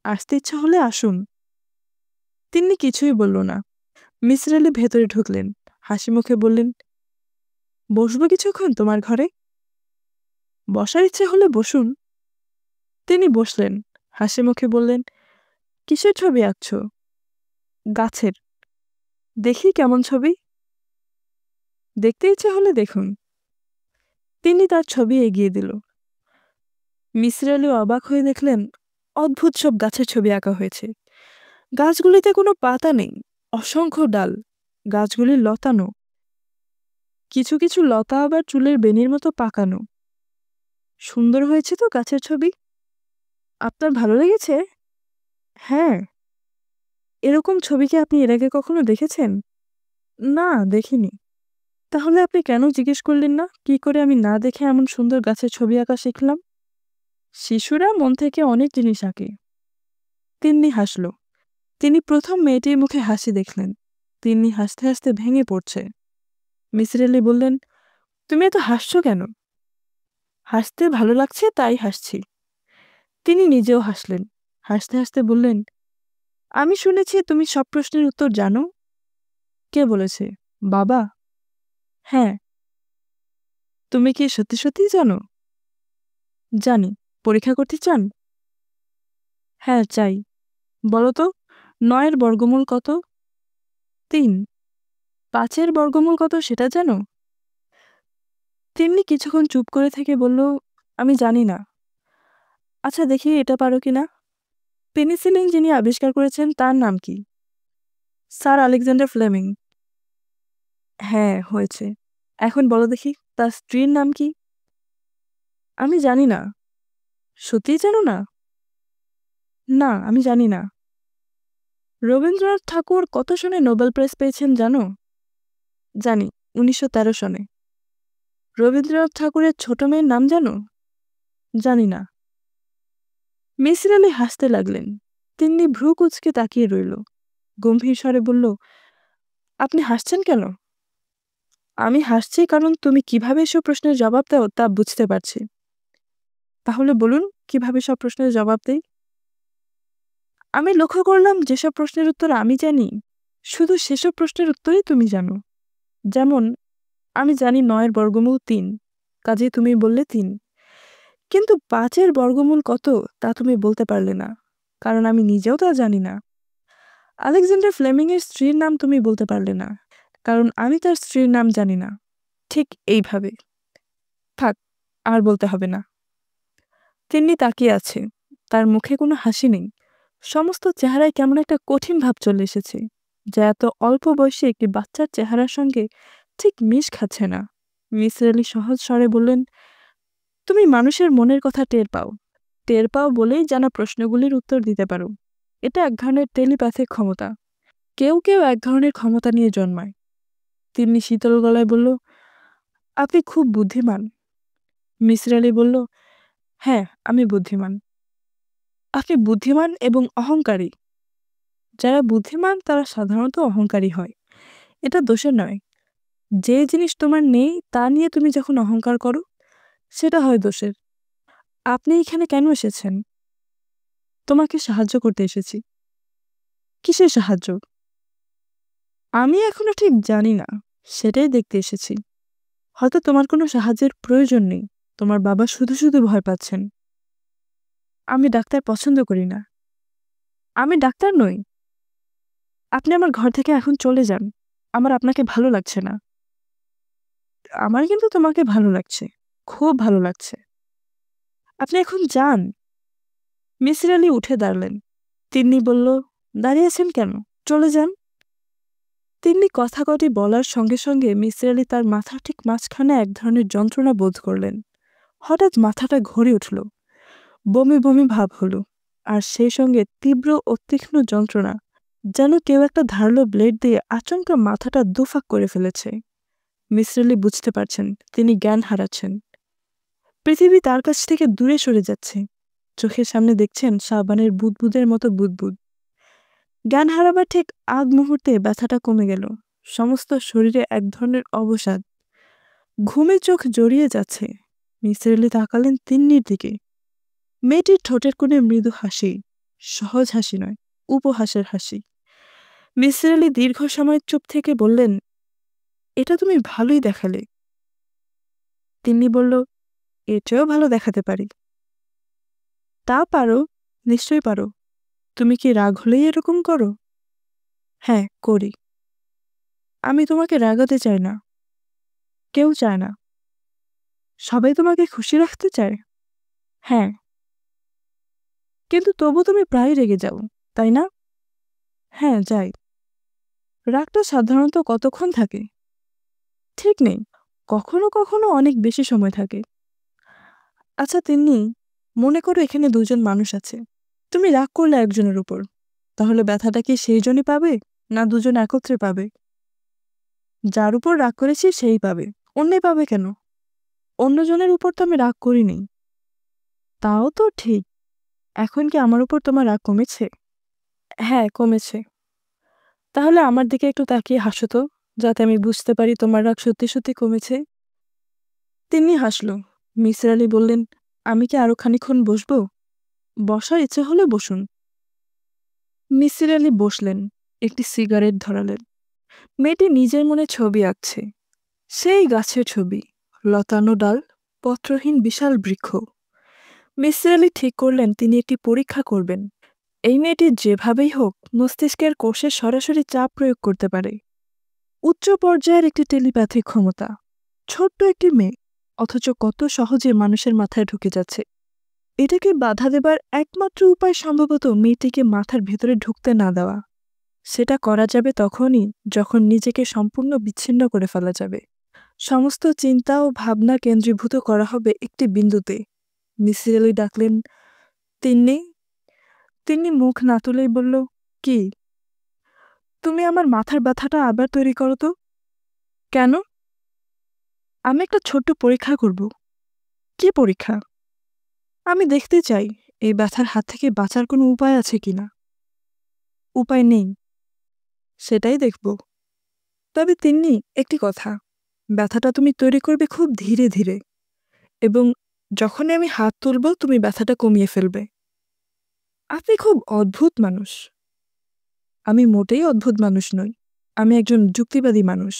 আসতে ইচ্ছা হলে আসুন। তিন্নি কিছুই বলল না। মিসির আলি ভেতরে ঢুকলেন, হাসি মুখে বললেন, বসবো কিছুক্ষণ তোমার ঘরে? বসার ইচ্ছে হলে বসুন। তিনি বসলেন, হাসি মুখে বললেন, কিসের ছবি আঁকছো? গাছের। দেখি কেমন ছবি। দেখতে ইচ্ছে হলে দেখুন। তিনি তার ছবি এগিয়ে দিল। মিসির আলি অবাক হয়ে দেখলেন, অদ্ভুত সব গাছের ছবি আঁকা হয়েছে। গাছগুলিতে কোনো পাতা নেই, অসংখ্য ডাল। গাছগুলি লতানো, কিছু কিছু লতা আবার চুলের বেনির মতো পাকানো। সুন্দর হয়েছে তো গাছের ছবি? আপনার ভালো লেগেছে? হ্যাঁ। এরকম ছবি কি আপনি এর আগে কখনো দেখেছেন? না, দেখিনি। তাহলে আপনি কেন জিজ্ঞেস করলেন না কি করে আমি না দেখে এমন সুন্দর গাছের ছবি আঁকা শিখলাম? শিশুরা মন থেকে অনেক জিনিস আঁকে। তিন্নি হাসল। তিনি প্রথম মেয়েটির মুখে হাসি দেখলেন। তিন্নি হাসতে হাসতে ভেঙে পড়ছে। মিসির আলি বললেন, তুমি এত হাসছো কেন? হাসতে ভালো লাগছে তাই হাসছি। তিনি নিজেও হাসলেন। হাসতে হাসতে বললেন, আমি শুনেছি তুমি সব প্রশ্নের উত্তর জানো। কে বলেছে? বাবা। হ্যাঁ। তুমি কি সত্যি সত্যিই জানো? জানি। পরীক্ষা করতে চান? হ্যাঁ চাই। বলো তো, 9-এর বর্গমূল কত? 3। 5-এর বর্গমূল কত সেটা জানো? তিন্নি কিছুক্ষণ চুপ করে থেকে বলল, আমি জানি না। আচ্ছা দেখি এটা পারো কিনা। পেনিসিলিন যিনি আবিষ্কার করেছেন তার নাম কি? Sir Alexander Fleming. হ্যাঁ হয়েছে। এখন বলো দেখি তার স্ত্রীর নাম কি? আমি জানি না। সত্যিই জানো না? না আমি জানি না। রবীন্দ্রনাথ ঠাকুর কত সনে নোবেল প্রাইজ পেয়েছেন জানো? জানি, 1913 সনে। রবীন্দ্রনাথ ঠাকুরের ছোট মেয়ের নাম জানো? জানি না। মিসির আলি হাসতে লাগলেন। তিন্নি ভ্রু কুঁচকে তাকিয়ে রইল। গম্ভীর স্বরে বলল, আপনি হাসছেন কেন? আমি হাসছি কারণ তুমি কিভাবে এসব প্রশ্নের জবাব দাও তা বুঝতে পারছি। তাহলে বলুন কিভাবে সব প্রশ্নের জবাব দেই? আমি লক্ষ্য করলাম যেসব প্রশ্নের উত্তর আমি জানি শুধু সেসব প্রশ্নের উত্তরই তুমি জানো। যেমন আমি জানি 9-এর বর্গমূল 3, কাজেই তুমি বললে 3। কিন্তু 5-এর বর্গমূল কত তা তুমি বলতে পারলে না, কারণ আমি নিজেও তা জানি না। আলেকজান্ডার ফ্লেমিংয়ের স্ত্রীর নাম তুমি বলতে পারলে না, কারণ আমি তার স্ত্রীর নাম জানি না। ঠিক এইভাবে। থাক, আর বলতে হবে না। তিন্নি তাকিয়ে আছে। তার মুখে কোনো হাসি নেই। সমস্ত চেহারায় কেমন একটা কঠিন ভাব চলে এসেছে, যা এত অল্প বয়সে একটি বাচ্চার চেহারার সঙ্গে ঠিক মিশ খাচ্ছে না। মিসির আলি সহজ স্বরে বললেন, তুমি মানুষের মনের কথা টের পাও। টের পাও বলেই জানা প্রশ্নগুলির উত্তর দিতে পারো। এটা এক ধরনের টেলিপ্যাথিক ক্ষমতা। কেউ কেউ এক ধরনের ক্ষমতা নিয়ে জন্মায়। তিন্নি শীতল গলায় বলল, আপনি খুব বুদ্ধিমান। মিসির আলি বলল, হ্যাঁ আমি বুদ্ধিমান। আপনি বুদ্ধিমান এবং অহংকারী। যারা বুদ্ধিমান তারা সাধারণত অহংকারী হয়। এটা দোষের নয়। যে জিনিস তোমার নেই তা নিয়ে তুমি যখন অহংকার করো সেটা হয় দোষের। আপনি এখানে কেন এসেছেন? তোমাকে সাহায্য করতে এসেছি। কিসের সাহায্য? আমি এখনো ঠিক জানি না, সেটাই দেখতে এসেছি। হয়তো তোমার কোনো সাহায্যের প্রয়োজন নেই, তোমার বাবা শুধু শুধু ভয় পাচ্ছেন। আমি ডাক্তার পছন্দ করি না। আমি ডাক্তার নই। আপনি আমার ঘর থেকে এখন চলে যান। আমার আপনাকে ভালো লাগছে না। আমার কিন্তু তোমাকে ভালো লাগছে, খুব ভালো লাগছে। আপনি এখন যান। মিসির আলি উঠে দাঁড়ালেন। তিন্নি বলল, দাঁড়িয়ে আছেন কেন? চলে যান। তিন্নি কথা কটি বলার সঙ্গে সঙ্গে মিসির আলি তার মাথার ঠিক মাঝখানে এক ধরনের যন্ত্রণা বোধ করলেন। হঠাৎ মাথাটা ঘুরে উঠল। বমি বমি ভাব হলো, আর সেই সঙ্গে তীব্র ও তীক্ষ্ণ যন্ত্রণা, যেন কেউ একটা ধারালো ব্লেড দিয়ে আচমকা মাথাটা দুফাক করে ফেলেছে। মিসির আলি বুঝতে পারছেন তিনি জ্ঞান হারাচ্ছেন। পৃথিবী তার কাছ থেকে দূরে সরে যাচ্ছে। চোখের সামনে দেখছেন সাবানের বুদবুদের মতো বুদবুদ। জ্ঞান হারাবার ঠিক আগ মুহূর্তে ব্যথাটা কমে গেল। সমস্ত শরীরে এক ধরনের অবসাদ। ঘুমে চোখ জড়িয়ে যাচ্ছে। মিসির আলি তাকালেন তিন্নির দিকে। মেয়েটির ঠোঁটের কোণে মৃদু হাসি, সহজ হাসি নয়, উপহাসের হাসি। মিসির আলি দীর্ঘ সময় চুপ থেকে বললেন, এটা তুমি ভালোই দেখালে। তিন্নি বলল, এটাও ভালো দেখাতে পারি। তা পারো, নিশ্চয়ই পারো। তুমি কি রাগ হলেই এরকম করো? হ্যাঁ করি। আমি তোমাকে রাগাতে চাই না। কেউ চায় না। সবাই তোমাকে খুশি রাখতে চায়। হ্যাঁ, কিন্তু তবু তুমি প্রায় রেগে যাও, তাই না? হ্যাঁ যাই। রাগটা সাধারণত কতক্ষণ থাকে? ঠিক নেই, কখনো কখনো অনেক বেশি সময় থাকে। আচ্ছা তিন্নি, মনে করো এখানে দুজন মানুষ আছে। তুমি রাগ করলে একজনের উপর, তাহলে ব্যথাটা কি সেই জনই পাবে, না দুজন একত্রে পাবে? যার উপর রাগ করেছি সেই পাবে, অন্যে পাবে কেন? অন্যজনের উপর তো আমি রাগ করিনি। তাও তো ঠিক। এখন কি আমার উপর তোমার রাগ কমেছে? হ্যাঁ, কমেছে। তাহলে আমার দিকে একটু তাকিয়ে হাসো তো, যাতে আমি বুঝতে পারি তোমার রাগ সত্যি সত্যি কমেছে। তিনি হাসল। মিসির আলি বললেন, আমি কি আরো খানিকক্ষণ বসবো? বসার ইচ্ছে হলে বসুন। মিসির আলি বসলেন, একটি সিগারেট ধরালেন। মেয়েটি নিজের মনে ছবি আঁকছে। সেই গাছের ছবি, লতানো ডাল, পত্রহীন বিশাল বৃক্ষ। মিসির আলি ঠিক করলেন তিনি একটি পরীক্ষা করবেন। এই মেয়েটি যেভাবেই হোক মস্তিষ্কের কোষে সরাসরি চাপ প্রয়োগ করতে পারে। উচ্চ পর্যায়ের একটি টেলিপ্যাথিক ক্ষমতা। ছোট্ট একটি মেয়ে, অথচ কত সহজে মানুষের মাথায় ঢুকে যাচ্ছে। এটাকে বাধা দেবার একমাত্র উপায় সম্ভবত মেয়েটিকে মাথার ভেতরে ঢুকতে না দেওয়া। সেটা করা যাবে তখনই যখন নিজেকে সম্পূর্ণ বিচ্ছিন্ন করে ফেলা যাবে। সমস্ত চিন্তা ও ভাবনা কেন্দ্রীভূত করা হবে একটি বিন্দুতে। মিসির আলি ডাকলেন, তিন্নি। তিন্নি মুখ না তুলেই বলল, কি? তুমি আমার মাথার ব্যথাটা আবার তৈরি করো তো। কেন? আমি একটা ছোট্ট পরীক্ষা করব। কি পরীক্ষা? আমি দেখতে চাই এই ব্যথার হাত থেকে বাঁচার কোনো উপায় আছে কিনা। উপায় নেই, সেটাই দেখব। তবে তিন্নি, একটি কথা, ব্যথাটা তুমি তৈরি করবে খুব ধীরে ধীরে, এবং যখনই আমি হাত তুলব তুমি ব্যথাটা কমিয়ে ফেলবে। আপনি খুব অদ্ভুত মানুষ। আমি মোটেই অদ্ভুত মানুষ নই। আমি একজন যুক্তিবাদী মানুষ।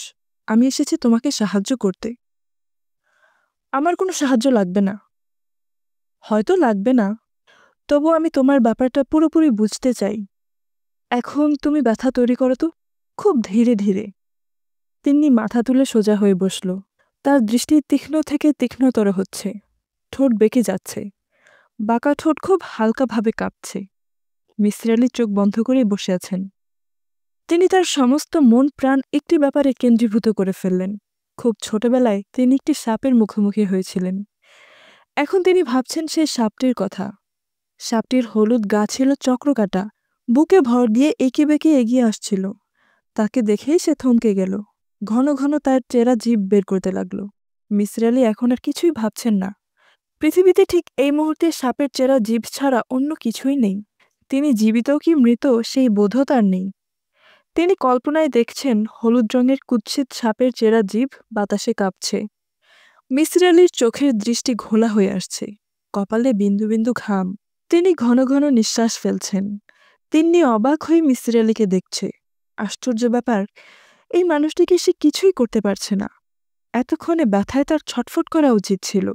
আমি এসেছি তোমাকে সাহায্য করতে। আমার কোনো সাহায্য লাগবে না। হয়তো লাগবে না, তবু আমি তোমার ব্যাপারটা পুরোপুরি বুঝতে চাই। এখন তুমি ব্যথা তৈরি করো তো, খুব ধীরে ধীরে। তিন্নি মাথা তুলে সোজা হয়ে বসল। তার দৃষ্টি তীক্ষ্ণ থেকে তীক্ষ্ণতর হচ্ছে। ঠোঁট বেঁকে যাচ্ছে। বাঁকা ঠোঁট খুব হালকাভাবে কাঁপছে। মিসির আলি চোখ বন্ধ করে বসে আছেন। তিনি তার সমস্ত মন প্রাণ একটি ব্যাপারে কেন্দ্রীভূত করে ফেললেন। খুব ছোটবেলায় তিনি একটি সাপের মুখোমুখি হয়েছিলেন। এখন তিনি ভাবছেন সেই সাপটির কথা। সাপটির হলুদ গা ছিল চক্রকাটা, বুকে ভর দিয়ে এঁকে বেঁকে এগিয়ে আসছিল। তাকে দেখেই সে থমকে গেল। ঘন ঘন তার চেরা জিভ বের করতে লাগল। মিসির আলি এখন আর কিছুই ভাবছেন না। পৃথিবীতে ঠিক এই মুহূর্তে সাপের চেরা জিভ ছাড়া অন্য কিছুই নেই। তিনি জীবিত কি মৃত সেই বোধও তার নেই। তিনি কল্পনায় দেখছেন হলুদ রঙের কুৎসিত সাপের চেরা জিভ বাতাসে কাঁপছে। মিসির আলির চোখের দৃষ্টি ঘোলা হয়ে আসছে, কপালে বিন্দু বিন্দু ঘাম। তিনি ঘন ঘন নিঃশ্বাস ফেলছেন। তিন্নি অবাক হয়ে মিসির আলিকে দেখছে। আশ্চর্য ব্যাপার, এই মানুষটিকে সে কিছুই করতে পারছে না। এতক্ষণে ব্যথায় তার ছটফট করা উচিত ছিল,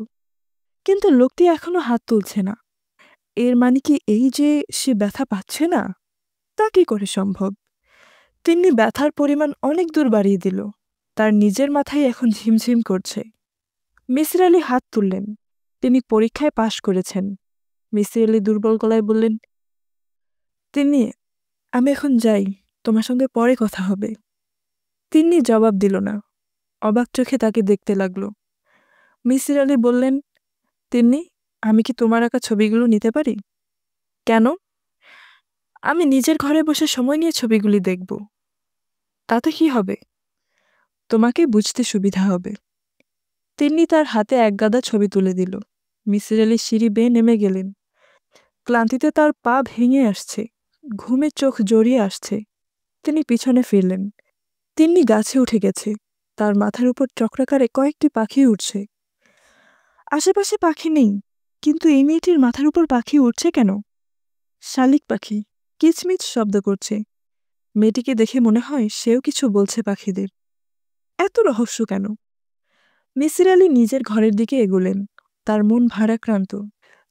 কিন্তু লোকটি এখনো হাত তুলছে না। এর মানে কি এই যে সে ব্যথা পাচ্ছে না? তা কি করে সম্ভব? তিন্নি ব্যথার পরিমাণ অনেক দূর বাড়িয়ে দিল। তার নিজের মাথায় এখন ঝিমঝিম করছে। মিসির আলি হাত তুললেন। তিনি পরীক্ষায় পাশ করেছেন। মিসির আলি দুর্বল গলায় বললেন, তিন্নি, আমি এখন যাই, তোমার সঙ্গে পরে কথা হবে। তিন্নি জবাব দিল না, অবাক চোখে তাকে দেখতে লাগল। মিসির আলি বললেন, তিন্নি, আমি কি তোমার আঁকা ছবিগুলো নিতে পারি? কেন? আমি নিজের ঘরে বসে সময় নিয়ে ছবিগুলি দেখব। তাতে কি হবে? তোমাকে বুঝতে সুবিধা হবে। তিন্নি তার হাতে একগাদা ছবি তুলে দিল। মিসির আলি সিঁড়ি বেয়ে নেমে গেলেন। ক্লান্তিতে তার পা ভেঙে আসছে, ঘুমে চোখ জড়িয়ে আসছে। তিনি পিছনে ফিরলেন। তিন্নি গাছে উঠে গেছে। তার মাথার উপর চক্রাকারে কয়েকটি পাখি উঠছে। আশেপাশে পাখি নেই, কিন্তু এই মেয়েটির মাথার উপর পাখি উঠছে কেন? শালিক পাখি কিচমিচ শব্দ করছে। মেয়েটিকে দেখে মনে হয় সেও কিছু বলছে পাখিদের। এত রহস্য কেন? মিসির আলি নিজের ঘরের দিকে এগোলেন। তার মন ভারাক্রান্ত।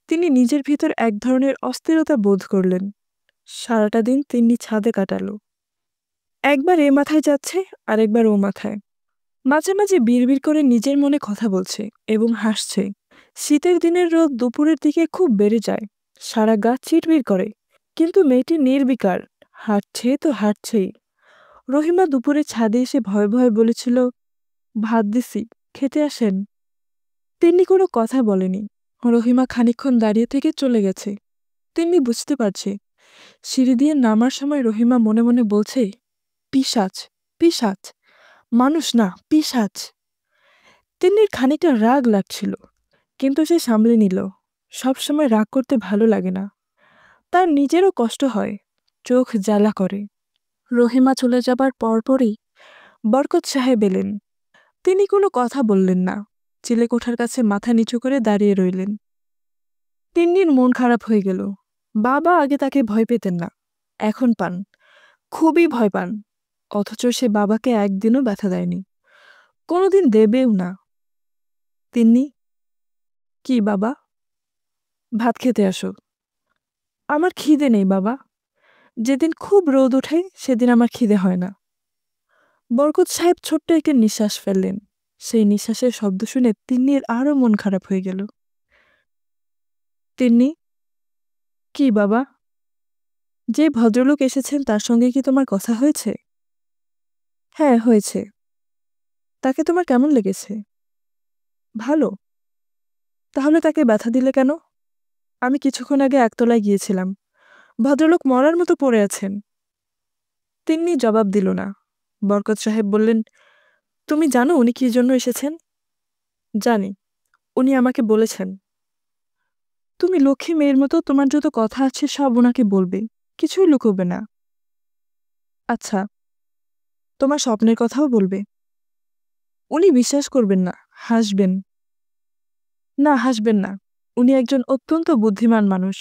তিনি নিজের ভিতর এক ধরনের অস্থিরতা বোধ করলেন। সারাটা দিন তিনি ছাদে কাটালো। একবার এ মাথায় যাচ্ছে, আরেকবার ও মাথায়। মাঝে মাঝে বিড়বিড় করে নিজের মনে কথা বলছে এবং হাসছে। শীতের দিনের রোদ দুপুরের দিকে খুব বেড়ে যায়। সারা গা চিটবিড় করে। কিন্তু মেয়েটি নির্বিকার, হাঁটছে তো হাঁটছেই। রহিমা দুপুরে ছাদে এসে ভয়ে ভয়ে বলেছিল, ভাত দিছি, খেতে আসেন। তিন্নি কোনো কথা বলেনি। রহিমা খানিকক্ষণ দাঁড়িয়ে থেকে চলে গেছে। তিন্নি বুঝতে পারছে, সিঁড়ি দিয়ে নামার সময় রহিমা মনে মনে বলছে, পিশাচ, পিশাচ। মানুষ না, পিশাচ। তিন্নির খানিকটা রাগ লাগছিল, কিন্তু সে সামলে নিল। সবসময় রাগ করতে ভালো লাগে না, তার নিজেরও কষ্ট হয়, চোখ জ্বালা করে। রহিমা চলে যাবার পরপরই বরকত সাহেব এলেন। তিনি কোনো কথা বললেন না, চিলেকোঠার কাছে মাথা নিচু করে দাঁড়িয়ে রইলেন। তিন্নির মন খারাপ হয়ে গেল। বাবা আগে তাকে ভয় পেতেন না, এখন পান, খুবই ভয় পান। অথচ সে বাবাকে একদিনও ব্যথা দেয়নি, কোনোদিন দেবেও না। তিন্নি, কি বাবা? ভাত খেতে আসো। আমার খিদে নেই বাবা, যেদিন খুব রোদ ওঠে সেদিন আমার খিদে হয় না। বরকত সাহেব ছোট্ট একটা নিঃশ্বাস ফেললেন। সেই নিঃশ্বাসের শব্দ শুনে তিন্নির আরও মন খারাপ হয়ে গেল। তিন্নি, কি বাবা? যে ভদ্রলোক এসেছেন তার সঙ্গে কি তোমার কথা হয়েছে? হ্যাঁ, হয়েছে। তাকে তোমার কেমন লেগেছে? ভালো। তাহলে তাকে ব্যথা দিলে কেন? আমি কিছুক্ষণ আগে একতলায় গিয়েছিলাম, ভদ্রলোক মরার মতো পড়ে আছেন। তিন্নি জবাব দিল না। বরকত সাহেব বললেন, তুমি জানো উনি কি জন্য এসেছেন? জানি, উনি আমাকে বলেছেন। তুমি লক্ষ্মী মেয়ের মতো তোমার যত কথা আছে সব ওনাকে বলবে, কিছুই লুকোবে না। আচ্ছা, তোমার স্বপ্নের কথাও বলবে? উনি বিশ্বাস করবেন না, হাসবেন। না, হাসবেন না। উনি একজন অত্যন্ত বুদ্ধিমান মানুষ,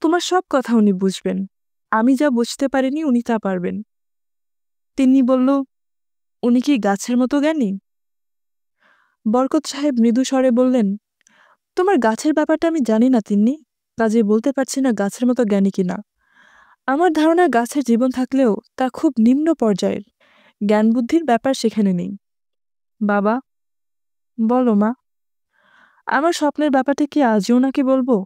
তোমার সব কথা উনি বুঝবেন। আমি যা বুঝতে পারিনি উনি তা পারবেন। তিন্নি বলল, উনি কি গাছের মতো জ্ঞানী? বরকত সাহেব মৃদু স্বরে বললেন, তোমার গাছের ব্যাপারটা আমি জানি না তিন্নি, কাজে বলতে পারছি না গাছের মতো জ্ঞানী কিনা। আমার ধারণা গাছের জীবন থাকলেও তা খুব নিম্ন পর্যায়ের, জ্ঞান বুদ্ধির ব্যাপার সেখানে নেই। বাবা, বলো মা, আমার স্বপ্নের ব্যাপারটা কি আজই ওনাকে বলবো?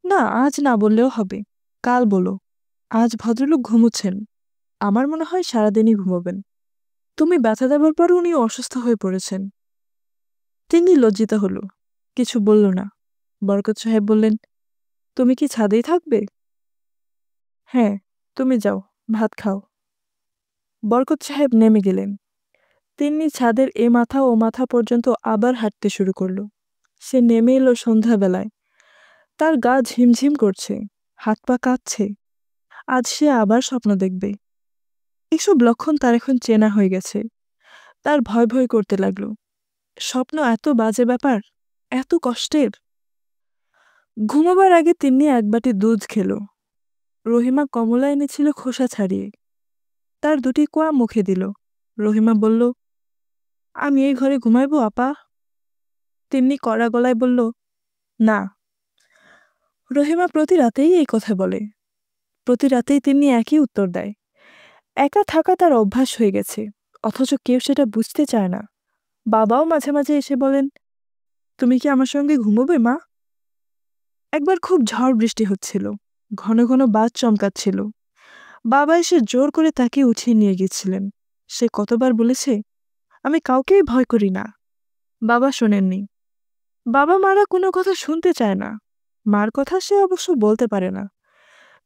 না, আজ না বললেও হবে, কাল বলো। আজ ভদ্রলোক ঘুমোচ্ছেন, আমার মনে হয় সারাদিনই ঘুমোবেন। তুমি ব্যথা দেবার পর উনি অসুস্থ হয়ে পড়েছেন। তিনি লজ্জিত হল, কিছু বলল না। বরকত সাহেব বললেন, তুমি কি ছাদেই থাকবে? হ্যাঁ, তুমি যাও, ভাত খাও। বরকত সাহেব নেমে গেলেন। তিন্নি ছাদের এ মাথা ও মাথা পর্যন্ত আবার হাঁটতে শুরু করল। সে নেমে এলো সন্ধ্যাবেলায়। তার গা ঝিমঝিম করছে, হাত পা কাঁপছে। আজ সে আবার স্বপ্ন দেখবে। এসব লক্ষণ তার এখন চেনা হয়ে গেছে। তার ভয় ভয় করতে লাগলো। স্বপ্ন এত বাজে ব্যাপার, এত কষ্টের। ঘুমাবার আগে তিন্নি এক বাটি দুধ খেল। রহিমা কমলা এনেছিল খোসা ছাড়িয়ে, তার দুটি কোয়া মুখে দিল। রহিমা বলল, আমি এই ঘরে ঘুমাইব আপা? তিন্নি কড়া গলায় বলল, না। রহিমা প্রতি রাতেই এই কথা বলে, প্রতি রাতেই তিন্নি একই উত্তর দেয়। একা থাকা তার অভ্যাস হয়ে গেছে, অথচ কেউ সেটা বুঝতে চায় না। বাবাও মাঝে মাঝে এসে বলেন, তুমি কি আমার সঙ্গে ঘুমোবে মা? একবার খুব ঝড় বৃষ্টি হচ্ছিল, ঘন ঘন বাজ চমকাচ্ছিল। বাবা এসে জোর করে তাকে উঠিয়ে নিয়ে গেছিলেন। সে কতবার বলেছে, আমি কাউকেই ভয় করি না। বাবা শোনেননি। বাবা মারা কোনো কথা শুনতে চায় না। মার কথা সে অবশ্য বলতে পারে না,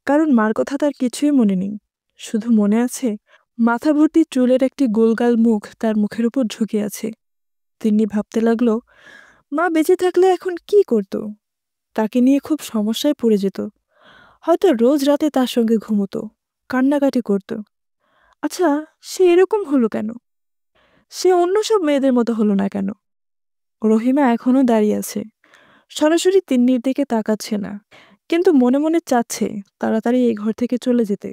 কারণ মার কথা তার কিছুই মনে নেই। শুধু মনে আছে মাথা ভর্তি চুলের একটি গোলগাল মুখ তার মুখের উপর ঝুঁকে আছে। তিনি ভাবতে লাগলো, মা বেঁচে থাকলে এখন কি করত? তাকে নিয়ে খুব সমস্যায় পড়ে যেত। হয়তো রোজ রাতে তার সঙ্গে ঘুমতো, কান্নাকাটি করত। আচ্ছা, সে এরকম হলো কেন? সে অন্য সব মেয়েদের মতো হলো না কেন? রহিমা এখনো দাঁড়িয়ে আছে, সরাসরি তিন্নির দিকে তাকাচ্ছে না, কিন্তু মনে মনে চাচ্ছে তাড়াতাড়ি এই ঘর থেকে চলে যেতে।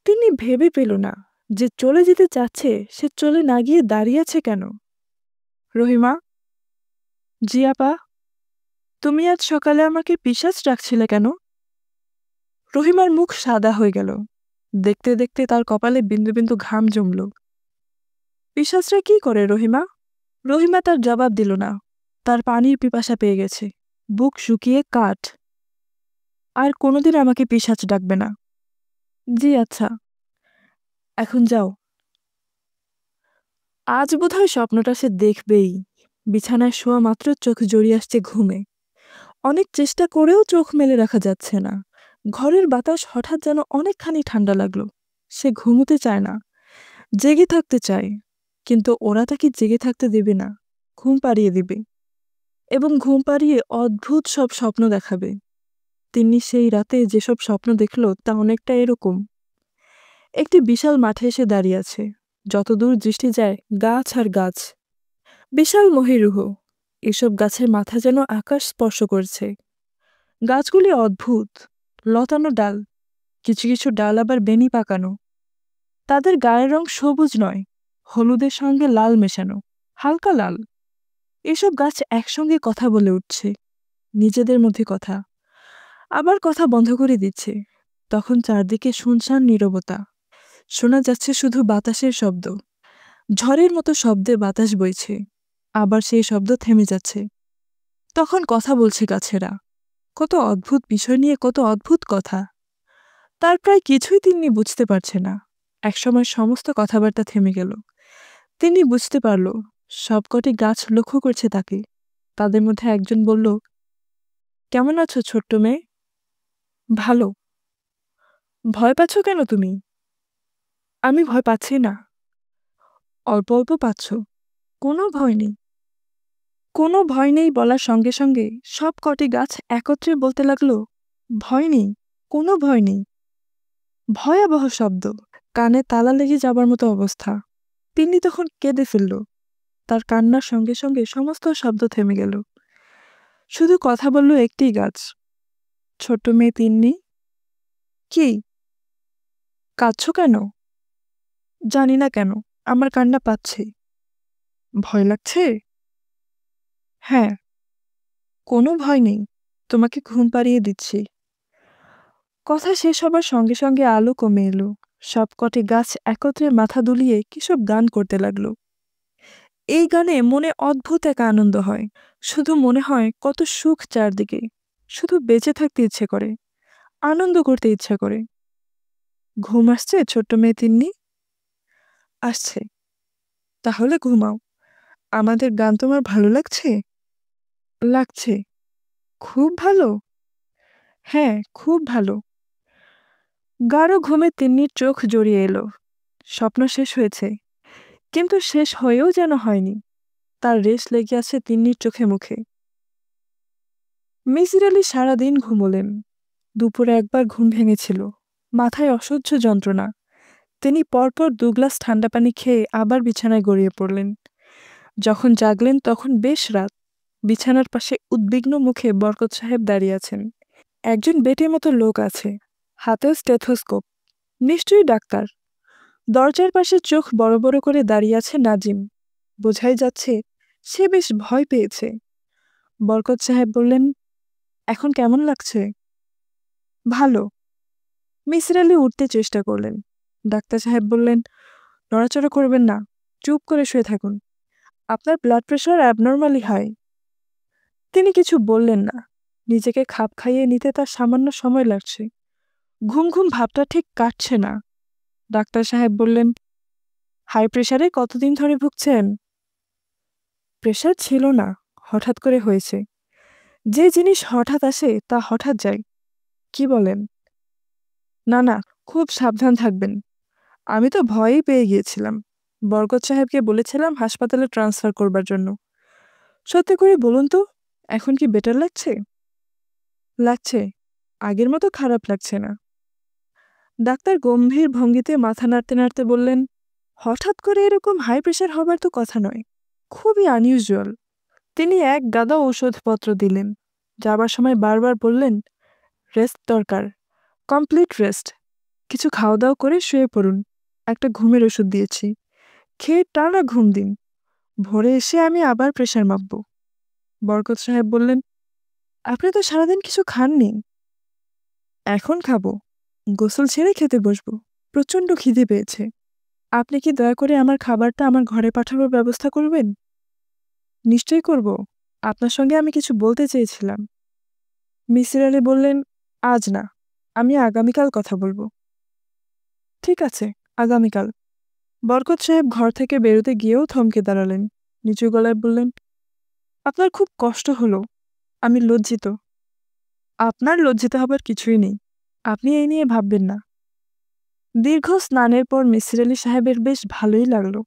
তিনি ভেবে পেল না যে চলে যেতে চাচ্ছে সে চলে না গিয়ে দাঁড়িয়ে আছে কেন। রহিমা, জি আপা, তুমি আজ সকালে আমাকে পিশাচ ডাকছিলে কেন? রহিমার মুখ সাদা হয়ে গেল। দেখতে দেখতে তার কপালে বিন্দু বিন্দু ঘাম জমল। পিশাচরা কি করে রহিমা? রহিমা তার জবাব দিল না। তার পানির পিপাসা পেয়ে গেছে, বুক শুকিয়ে কাঠ। আর কোনোদিন আমাকে পিশাচ ডাকবে না। জি আচ্ছা, এখন যাও। আজ বোধহয় স্বপ্নটা সে দেখবেই। বিছানায় শোয়া মাত্র চোখ জড়িয়ে আসছে ঘুমে। অনেক চেষ্টা করেও চোখ মেলে রাখা যাচ্ছে না। ঘরের বাতাস হঠাৎ যেন অনেকখানি ঠান্ডা লাগলো। সে ঘুমোতে চায় না, জেগে থাকতে চায়, কিন্তু ওরা তাকে জেগে থাকতে দেবে না, ঘুম পাড়িয়ে দিবে এবং ঘুম পাড়িয়ে অদ্ভুত সব স্বপ্ন দেখাবে। তিন্নি সেই রাতে যেসব স্বপ্ন দেখল তা অনেকটা এরকম। একটি বিশাল মাঠে এসে দাঁড়িয়ে আছে, যতদূর দৃষ্টি যায় গাছ আর গাছ, বিশাল মহিরুহ। এসব গাছের মাথা যেন আকাশ স্পর্শ করছে। গাছগুলি অদ্ভুত, লতানো ডাল, কিছু কিছু ডাল আবার বেনি পাকানো। তাদের গায়ের রং সবুজ নয়, হলুদের সঙ্গে লাল মেশানো, হালকা লাল। এসব গাছ একসঙ্গে কথা বলে উঠছে, নিজেদের মধ্যে কথা, আবার কথা বন্ধ করে দিচ্ছে। তখন চারদিকে শুনশান নীরবতা, শোনা যাচ্ছে শুধু বাতাসের শব্দ। ঝড়ের মতো শব্দে বাতাস বইছে, আবার সেই শব্দ থেমে যাচ্ছে। তখন কথা বলছে গাছেরা, কত অদ্ভুত বিষয় নিয়ে কত অদ্ভুত কথা। তার প্রায় কিছুই তিনি বুঝতে পারছে না। একসময় সমস্ত কথাবার্তা থেমে গেল। তিনি বুঝতে পারল সবকটি গাছ লক্ষ্য করছে তাকে। তাদের মধ্যে একজন বলল, কেমন আছো ছোট্ট মেয়ে? ভালো। ভয় পাচ্ছ কেন তুমি? আমি ভয় পাচ্ছি না। অল্প অল্প পাচ্ছ? কোনো ভয় নেই। কোনো ভয় নেই বলার সঙ্গে সঙ্গে সব কটি গাছ একত্রে বলতে লাগলো, ভয় নেই, কোনো ভয় নেই। ভয়াবহ শব্দ, কানে তালা লেগে যাবার মতো অবস্থা। তিনি তখন কেঁদে ফেলল। তার কান্নার সঙ্গে সঙ্গে সমস্ত শব্দ থেমে গেল। শুধু কথা বলল একটি গাছ, ছোট্ট মেয়ে তিন্নি। কি কাঁদছ কেন? জানি না কেন, আমার কান্না পাচ্ছে। ভয় লাগছে? হ্যাঁ। কোনো ভয় নেই, তোমাকে ঘুম পাড়িয়ে দিচ্ছি। কথা শেষ হবার সঙ্গে সঙ্গে আলো কমে এলো। সবকটি গাছ একত্রে মাথা দুলিয়ে কিসব গান করতে লাগলো। এই গানে মনে অদ্ভুত এক আনন্দ হয়। শুধু মনে হয় কত সুখ চারদিকে। শুধু বেঁচে থাকতে ইচ্ছে করে, আনন্দ করতে ইচ্ছা করে। ঘুম আসছে ছোট্ট মেয়ে তিন্নি? আসছে। তাহলে ঘুমাও। আমাদের গান তোমার ভালো লাগছে? লাগছে। খুব ভালো? হ্যাঁ, খুব ভালো। গাঢ় ঘুমে তিন্নির চোখ জড়িয়ে এলো। স্বপ্ন শেষ হয়েছে, কিন্তু শেষ হয়েও যেন হয়নি। তার রেশ লেগে আছে তিন্নির চোখে মুখে। মিসির আলি সারাদিন ঘুমোলেন। দুপুরে একবার ঘুম ভেঙেছিল, মাথায় অসহ্য যন্ত্রণা। তিনি পরপর 2 গ্লাস ঠান্ডা পানি খেয়ে আবার বিছানায় গড়িয়ে পড়লেন। যখন জাগলেন তখন বেশ রাত। বিছানার পাশে উদ্বিগ্ন মুখে বরকত সাহেব দাঁড়িয়ে আছেন। একজন বেটের মতো লোক আছে, হাতেও স্টেথোস্কোপ, নিশ্চয়ই ডাক্তার। দরজার পাশে চোখ বড় বড় করে দাঁড়িয়ে আছে নাজিম। বোঝাই যাচ্ছে সে বেশ ভয় পেয়েছে। বরকত সাহেব বললেন, এখন কেমন লাগছে? ভালো। মিসির আলি উঠতে চেষ্টা করলেন। ডাক্তার সাহেব বললেন, নড়াচড়া করবেন না, চুপ করে শুয়ে থাকুন। আপনার ব্লাড প্রেশার অ্যাবনর্মালি হাই। তিনি কিছু বললেন না। নিজেকে খাপ খাইয়ে নিতে তার সামান্য সময় লাগছে। ঘুম ঘুম ভাবটা ঠিক কাটছে না। ডাক্তার সাহেব বললেন, হাই প্রেশারে কতদিন ধরে ভুগছেন? প্রেশার ছিল না, হঠাৎ করে হয়েছে। যে জিনিস হঠাৎ আসে তা হঠাৎ যায়। কি বলেন? না না, খুব সাবধান থাকবেন। আমি তো ভয়েই পেয়ে গিয়েছিলাম। বরকত সাহেবকে বলেছিলাম হাসপাতালে ট্রান্সফার করবার জন্য। সত্যি করে বলুন তো, এখন কি বেটার লাগছে? লাগছে, আগের মতো খারাপ লাগছে না। ডাক্তার গম্ভীর ভঙ্গিতে মাথা নাড়তে নাড়তে বললেন, হঠাৎ করে এরকম হাই প্রেশার হবার তো কথা নয়, খুবই আনইউজুয়াল। তিনি এক গাদা ঔষধপত্র দিলেন। যাবার সময় বারবার বললেন, রেস্ট দরকার, কমপ্লিট রেস্ট। কিছু খাওয়া দাওয়া করে শুয়ে পড়ুন। একটা ঘুমের ওষুধ দিয়েছি, খেয়ে টানা ঘুম দিন। ভোরে এসে আমি আবার প্রেশার মাপব। বরকত সাহেব বললেন, আপনি তো সারাদিন কিছু খাননি। এখন খাবো, গোসল ছেড়ে খেতে বসবো। প্রচণ্ড খিদে পেয়েছে। আপনি কি দয়া করে আমার খাবারটা আমার ঘরে পাঠানোর ব্যবস্থা করবেন? নিশ্চয়ই করব। আপনার সঙ্গে আমি কিছু বলতে চেয়েছিলাম। মিসির আলি বললেন, আজ না, আমি আগামীকাল কথা বলবো। ঠিক আছে, আগামীকাল। বরকত সাহেব ঘর থেকে বেরোতে গিয়েও থমকে দাঁড়ালেন। নিচু গলায় বললেন, আপনার খুব কষ্ট হলো। আমি লজ্জিত। আপনার লজ্জিত হবার কিছুই নেই, আপনি এই নিয়ে ভাববেন না। দীর্ঘ স্নানের পর মিসির আলি সাহেবের বেশ ভালোই লাগলো।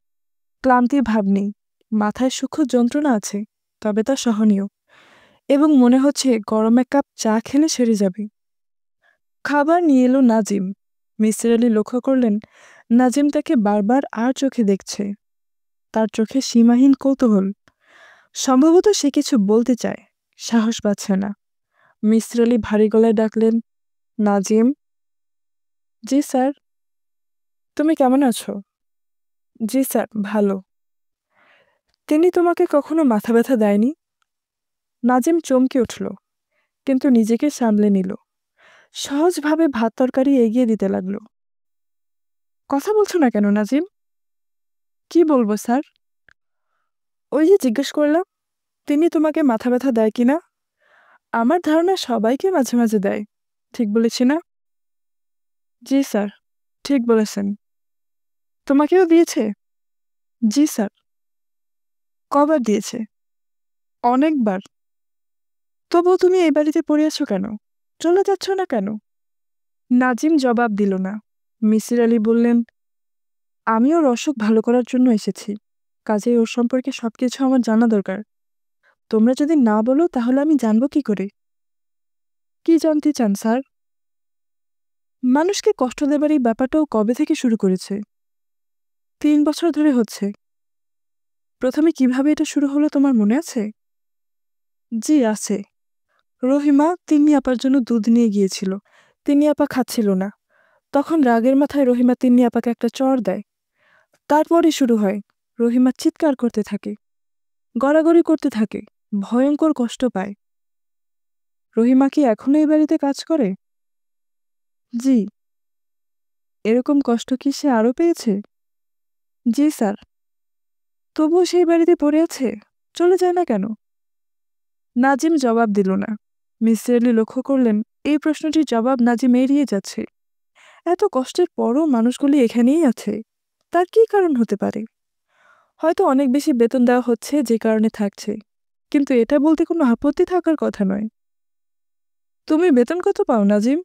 ক্লান্তির ভাব নেই, মাথায় সূক্ষ্ম যন্ত্রণা আছে, তবে তা সহনীয়, এবং মনে হচ্ছে গরম এক কাপ চা খেলে সেরে যাবে। খাবার নিয়ে এলো নাজিম। মিসির আলি লক্ষ্য করলেন নাজিম তাকে বারবার আর চোখে দেখছে। তার চোখে সীমাহীন কৌতূহল। সম্ভবত সে কিছু বলতে চায়, সাহস পাচ্ছে না। মিসির আলি ভারী গলায় ডাকলেন, নাজিম। জি স্যার। তুমি কেমন আছো? জি স্যার, ভালো। তিনি তোমাকে কখনো মাথা ব্যথা দেয়নি? নাজিম চমকে উঠল, কিন্তু নিজেকে সামলে নিল। সহজভাবে ভাত তরকারি এগিয়ে দিতে লাগল। কথা বলছো না কেন নাজিম? কি বলবো স্যার? ওই যে জিজ্ঞেস করলাম, তিনি তোমাকে মাথা ব্যথা দেয় কিনা? আমার ধারণা সবাইকে মাঝে মাঝে দেয়। ঠিক বলেছি না? জি স্যার, ঠিক বলেছেন। তোমাকেও দিয়েছে? জি স্যার। কবার দিয়েছে? অনেকবার। তবুও তুমি এই বাড়িতে পড়ে আছো কেন? চলে যাচ্ছ না কেন? নাজিম জবাব দিল না। মিসির আলি বললেন, আমি ওর অসুখ ভালো করার জন্য এসেছি, কাজেই ওর সম্পর্কে সবকিছু আমার জানা দরকার। তোমরা যদি না বলো তাহলে আমি জানবো কি করে? কি জানতে চান স্যার? মানুষকে কষ্ট দেবার এই ব্যাপারটাও কবে থেকে শুরু করেছে? 3 বছর ধরে হচ্ছে। প্রথমে কিভাবে এটা শুরু হলো তোমার মনে আছে? জি আছে। রহিমা তিন্নি আপার জন্য দুধ নিয়ে গিয়েছিল। তিন্নি আপা খাচ্ছিল না। তখন রাগের মাথায় রহিমা তিন্নি আপাকে একটা চড় দেয়। তারপরই শুরু হয়। রহিমা চিৎকার করতে থাকে, গড়াগড়ি করতে থাকে, ভয়ঙ্কর কষ্ট পায়। রহিমা কি এখনো এই বাড়িতে কাজ করে? জি। এরকম কষ্ট কি সে আরও পেয়েছে? জি স্যার। তবুও সেই বাড়িতে পড়ে আছে, চলে যায় না কেন? নাজিম জবাব দিল না। মিসির আলি লক্ষ্য করলেন এই প্রশ্নটির জবাব নাজিম এড়িয়ে যাচ্ছে। এত কষ্টের পরও মানুষগুলি এখানেই আছে, তার কি কারণ হতে পারে? হয়তো অনেক বেশি বেতন দেওয়া হচ্ছে যে কারণে থাকছে, কিন্তু এটা বলতে কোনো আপত্তি থাকার কথা নয়। তুমি বেতন কত পাও নাজিম?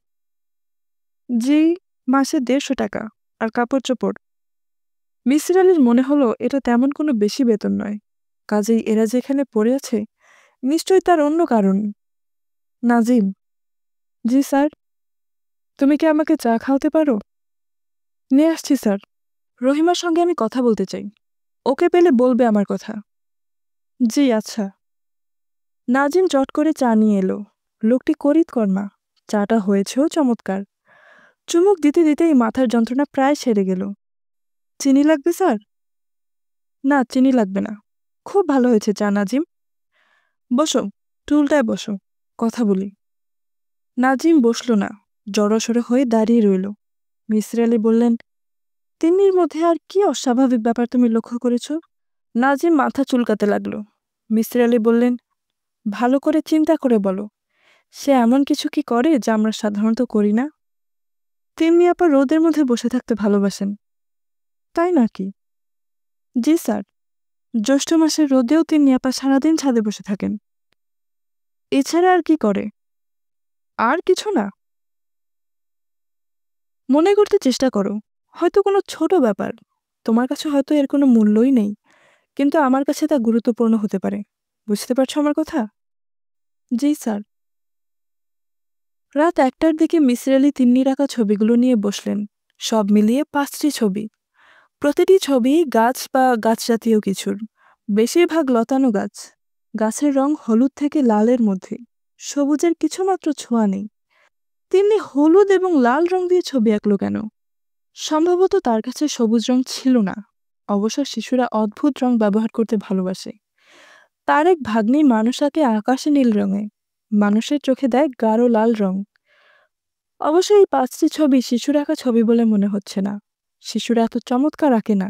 জি, মাসে 150 টাকা, আর কাপড় চোপড়। মিসির আলির মনে হলো এটা তেমন কোনো বেশি বেতন নয়, কাজেই এরা যেখানে পড়ে আছে নিশ্চয়ই তার অন্য কারণ। নাজিম। জি স্যার। তুমি কি আমাকে চা খাওয়াতে পারো? নিয়ে আসছি স্যার। রহিমার সঙ্গে আমি কথা বলতে চাই, ওকে পেলে বলবে আমার কথা। জি আচ্ছা। নাজিম চট করে চা নিয়ে এলো। লোকটি করিতকর্মা, চাটা হয়েছেও চমৎকার। চুমুক দিতে দিতেই মাথার যন্ত্রণা প্রায় সেরে গেল। চিনি লাগবে স্যার? না, চিনি লাগবে না। খুব ভালো হয়েছে চা নাজিম। বসো, টুলটায় বসো, কথা বলি। নাজিম বসল না, জড়সড় হয়ে দাঁড়িয়ে রইল। মিসির আলি বললেন, তিন্নির মধ্যে আর কি অস্বাভাবিক ব্যাপার তুমি লক্ষ্য করেছ? নাজিম মাথা চুলকাতে লাগলো। মিসির আলি বললেন, ভালো করে চিন্তা করে বলো, সে এমন কিছু কি করে যা আমরা সাধারণত করি না? তিন্নি আপা রোদের মধ্যে বসে থাকতে ভালোবাসেন। তাই নাকি? জি স্যার। জ্যৈষ্ঠ মাসের রোদেও তিন্নি আপা সারাদিন ছাদে বসে থাকেন। এছাড়া আর কি করে? আর কিছু না। মনে করতে চেষ্টা করো, হয়তো কোনো ছোট ব্যাপার। তোমার কাছে হয়তো এর কোনো মূল্যই নেই, কিন্তু আমার কাছে তা গুরুত্বপূর্ণ হতে পারে। বুঝতে পারছো আমার কথা? জি স্যার। রাত 1টার দিকে মিসির আলি তিন্নি রাখা ছবিগুলো নিয়ে বসলেন। সব মিলিয়ে 5টি ছবি। প্রতিটি ছবি গাছ বা গাছ জাতীয় কিছুর, বেশিরভাগ লতানো গাছ। গাছের রং হলুদ থেকে লালের মধ্যে, সবুজের কিছুমাত্র ছোঁয়া নেই। তিন্নি হলুদ এবং লাল রং দিয়ে ছবি আঁকল কেন? সম্ভবত তার কাছে সবুজ রং ছিল না। অবশ্য শিশুরা অদ্ভুত রং ব্যবহার করতে ভালোবাসে। তার এক ভাগ্নি মানুষ আঁকে আকাশে নীল রঙে, মানুষের চোখে দেয় গাঢ় লাল রং। অবশ্য এই 5টি ছবি শিশুর আঁকা ছবি বলে মনে হচ্ছে না। শিশুরা এত চমৎকার আঁকে না।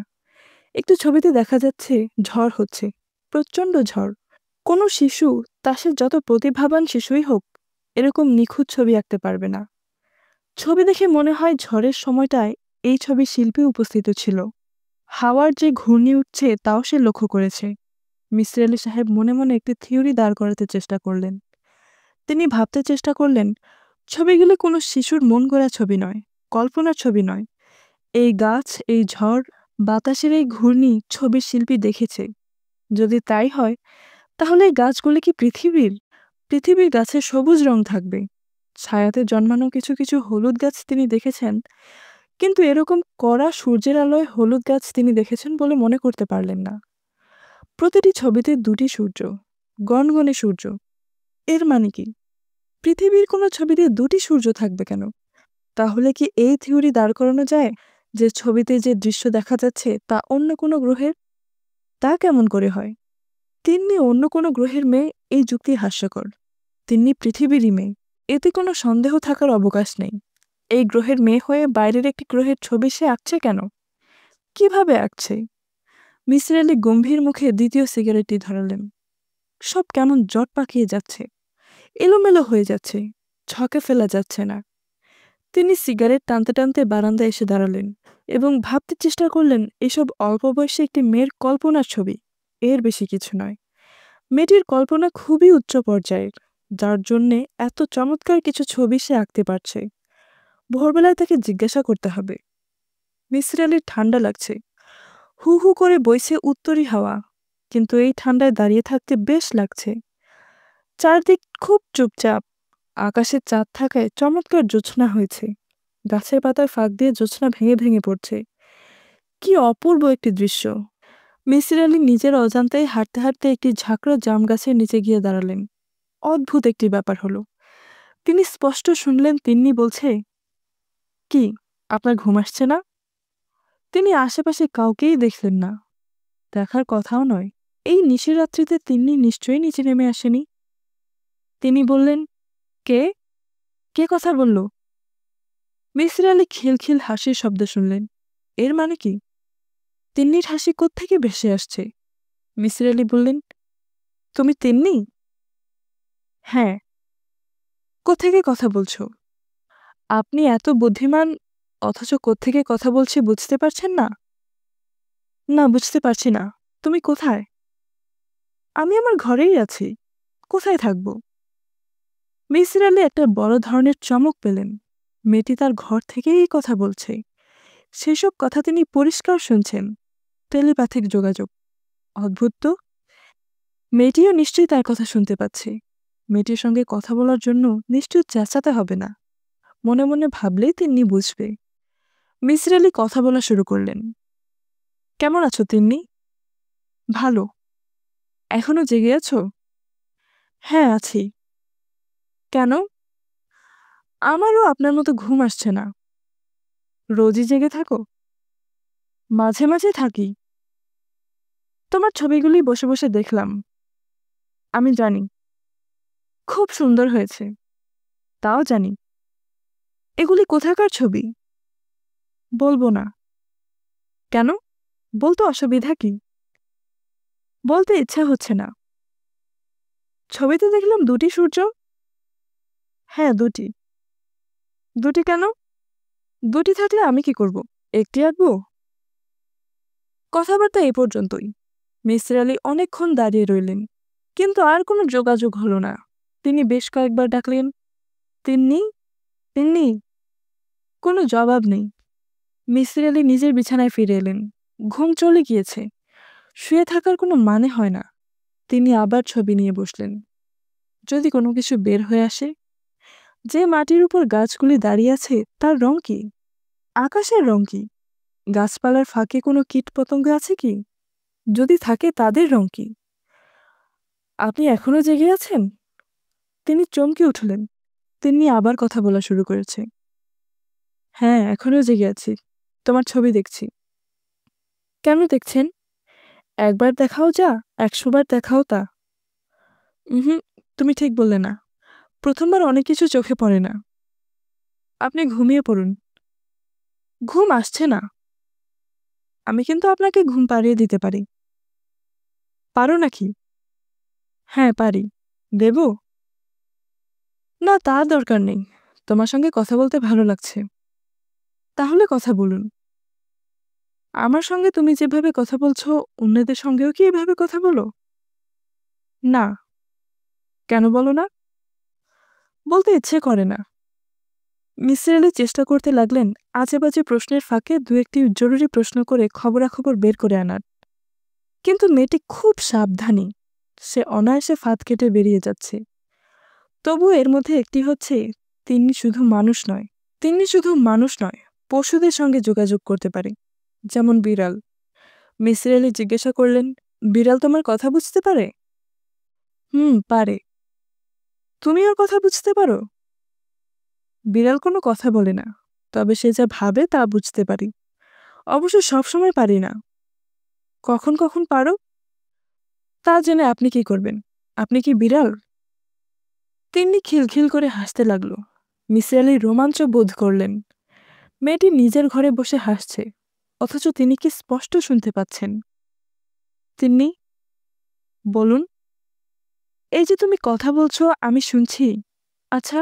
একটু ছবিতে দেখা যাচ্ছে ঝড় হচ্ছে, প্রচণ্ড ঝড়। কোনো শিশু, তা সে যত প্রতিভাবান শিশুই হোক, এরকম নিখুঁত ছবি আঁকতে পারবে না। ছবি দেখে মনে হয় ঝড়ের সময়টায় এই ছবি শিল্পী উপস্থিত ছিল। হাওয়ার যে ঘূর্ণি উঠছে তাও সে লক্ষ্য করেছে। মিসির আলি সাহেব মনে মনে একটি থিওরি দাঁড় করাতে চেষ্টা করলেন। তিনি ভাবতে চেষ্টা করলেন, ছবিগুলো কোনো শিশুর মন গড়া ছবি নয়, কল্পনার ছবি নয়। এই গাছ, এই ঝড়, বাতাসের এই ঘূর্ণি ছবির শিল্পী দেখেছে। যদি তাই হয়, তাহলে এই গাছগুলি কি পৃথিবীর? পৃথিবীর গাছের সবুজ রং থাকবে। ছায়াতে জন্মানো কিছু কিছু হলুদ গাছ তিনি দেখেছেন, কিন্তু এরকম কড়া সূর্যের আলোয় হলুদ গাছ তিনি দেখেছেন বলে মনে করতে পারলেন না। প্রতিটি ছবিতে দুটি সূর্য, গনগনে সূর্য। এর মানে কি? পৃথিবীর কোনো ছবিতে দুটি সূর্য থাকবে কেন? তাহলে কি এই থিওরি দাঁড় করানো যায় যে ছবিতে যে দৃশ্য দেখা যাচ্ছে তা অন্য কোনো গ্রহের? তা কেমন করে হয়? তিন্নি অন্য কোনো গ্রহের মেয়ে, এই যুক্তি হাস্যকর। তিন্নি পৃথিবীরই মেয়ে, এতে কোনো সন্দেহ থাকার অবকাশ নেই। এই গ্রহের মেয়ে হয়ে বাইরের একটি গ্রহের ছবি সে আঁকছে কেন? কিভাবে আঁকছে? মিসির আলি গম্ভীর মুখে দ্বিতীয় সিগারেটটি ধরালেন। সব কেমন জট পাকিয়ে যাচ্ছে, এলোমেলো হয়ে যাচ্ছে, ছকে ফেলা যাচ্ছে না। তিনি সিগারেট টানতে টানতে বারান্দায় এসে দাঁড়ালেন এবং ভাবতে চেষ্টা করলেন এসব অল্প বয়সে একটি মেয়ের কল্পনার ছবি, এর বেশি কিছু নয়। মেয়েটির কল্পনা খুবই উচ্চ পর্যায়ের, যার জন্যে এত চমৎকার কিছু ছবি সে আঁকতে পারছে। ভোরবেলায় তাকে জিজ্ঞাসা করতে হবে। মিসির আলির ঠান্ডা লাগছে, হু হু করে বইছে উত্তরি হাওয়া, কিন্তু এই ঠান্ডায় দাঁড়িয়ে থাকতে বেশ লাগছে। চারদিক খুব চুপচাপ, আকাশে চাঁদ থাকায় চমৎকার জ্যোৎস্না হয়েছে। গাছের পাতার ফাঁক দিয়ে জ্যোৎস্না ভেঙে ভেঙে পড়ছে। কি অপূর্ব একটি দৃশ্য! মিসির আলি নিজের অজান্তেই হাঁটতে হাঁটতে একটি ঝাঁকড়া জাম গাছের নিচে গিয়ে দাঁড়ালেন। অদ্ভুত একটি ব্যাপার হলো। তিনি স্পষ্ট শুনলেন তিন্নি বলছে, কি, আপনার ঘুম আসছে না? তিনি আশেপাশে কাউকেই দেখলেন না, দেখার কথাও নয়। এই নিশিরাত্রিতে তিন্নি নিশ্চয়ই নিচে নেমে আসেনি। তিনি বললেন, কে কে কথা বলল? মিসির আলি খিলখিল হাসির শব্দ শুনলেন। এর মানে কি? তিন্নির হাসি কোত্থেকে ভেসে আসছে? মিসির আলি বললেন, তুমি তিন্নি? হ্যাঁ। কোত্থেকে কথা বলছো? আপনি এত বুদ্ধিমান, অথচ কোত্থেকে কথা বলছি বুঝতে পারছেন না? না, বুঝতে পারছি না। তুমি কোথায়? আমি আমার ঘরেই আছি। কোথায় থাকব? মিসির আলি একটা বড় ধরনের চমক পেলেন। মেয়েটি তার ঘর থেকেই এই কথা বলছে। সেসব কথা তিনি পরিষ্কার শুনছেন। টেলিপ্যাথিক যোগাযোগ। অদ্ভুত তো। মেয়েটিও নিশ্চয়ই তার কথা শুনতে পাচ্ছে। মেয়েটির সঙ্গে কথা বলার জন্য নিশ্চয়ই চেঁচাতে হবে না। মনে মনে ভাবলেই তিন্নি বুঝবে। মিসির আলি কথা বলা শুরু করলেন। কেমন আছো তিন্নি? ভালো। এখনো জেগে আছো? হ্যাঁ, আছি। কেন? আমারও আপনার মতো ঘুম আসছে না। রোজই জেগে থাকো? মাঝে মাঝে থাকি। তোমার ছবিগুলি বসে বসে দেখলাম। আমি জানি খুব সুন্দর হয়েছে, তাও জানি। এগুলি কোথাকার ছবি? বলবো না। কেন? বলতে অসুবিধা কি? বলতে ইচ্ছা হচ্ছে না। ছবিতে দেখলাম দুটি সূর্য। হ্যাঁ, দুটি। দুটি কেন? দুটি থাকলে আমি কি করব? একটি আঁকবো? কথাবার্তা এ পর্যন্তই। মিসির আলি অনেকক্ষণ দাঁড়িয়ে রইলেন, কিন্তু আর কোনো যোগাযোগ হলো না। তিনি বেশ কয়েকবার ডাকলেন, তিন্নি, তিন্নি। কোনো জবাব নেই। মিসির আলি নিজের বিছানায় ফিরে এলেন। ঘুম চলে গিয়েছে। শুয়ে থাকার কোনো মানে হয় না। তিনি আবার ছবি নিয়ে বসলেন। যদি কোনো কিছু বের হয়ে আসে? যে মাটির উপর গাছগুলি দাঁড়িয়ে আছে তার রং কি? আকাশের রং কি? গাছপালার ফাঁকে কোনো কীটপতঙ্গ আছে কি? যদি থাকে তাদের রং কি? আপনি এখনো জেগে আছেন? তিনি চমকে উঠলেন। তিনি আবার কথা বলা শুরু করেছে। হ্যাঁ, এখনো জেগে আছি। তোমার ছবি দেখছি। কেন দেখছেন? একবার দেখাও যা, 100 বার দেখাও তা। হুম, তুমি ঠিক বললে না। প্রথমবার অনেক কিছু চোখে পড়ে না। আপনি ঘুমিয়ে পড়ুন। ঘুম আসছে না। আমি কিন্তু আপনাকে ঘুম পাড়িয়ে দিতে পারি। পারো নাকি? হ্যাঁ, পারি। দেব? না, তার দরকার নেই। তোমার সঙ্গে কথা বলতে ভালো লাগছে। তাহলে কথা বলুন। আমার সঙ্গে তুমি যেভাবে কথা বলছো, অন্যদের সঙ্গেও কি এভাবে কথা বলো? না। কেন বলো না? বলতে ইচ্ছে করে না। মিসির আলি চেষ্টা করতে লাগলেন আজেবাজে প্রশ্নের ফাঁকে দু একটি জরুরি প্রশ্ন করে খবরাখবর বের করে আনার। কিন্তু মেয়েটি খুব সাবধানী, সে অনায়াসে ফাঁদ কেটে বেরিয়ে যাচ্ছে। তবু এর মধ্যে একটি হচ্ছে, তিনি শুধু মানুষ নয়, পশুদের সঙ্গে যোগাযোগ করতে পারে, যেমন বিড়াল। মিসির আলি জিজ্ঞাসা করলেন, বিড়াল তোমার কথা বুঝতে পারে? পারে। তুমি ওর কথা বুঝতে পারো? বিড়াল কোনো কথা বলে না, তবে সে যা ভাবে তা বুঝতে পারি। অবশ্য সবসময় পারি না, কখন কখন পারো। তা জেনে আপনি কি করবেন? আপনি কি বিড়াল? তিন্নি খিলখিল করে হাসতে লাগল। মিসির আলি রোমাঞ্চ বোধ করলেন। মেয়েটি নিজের ঘরে বসে হাসছে, অথচ তিনি কি স্পষ্ট শুনতে পাচ্ছেন। তিন্নি, বলুন। এই যে তুমি কথা বলছো, আমি শুনছি। আচ্ছা,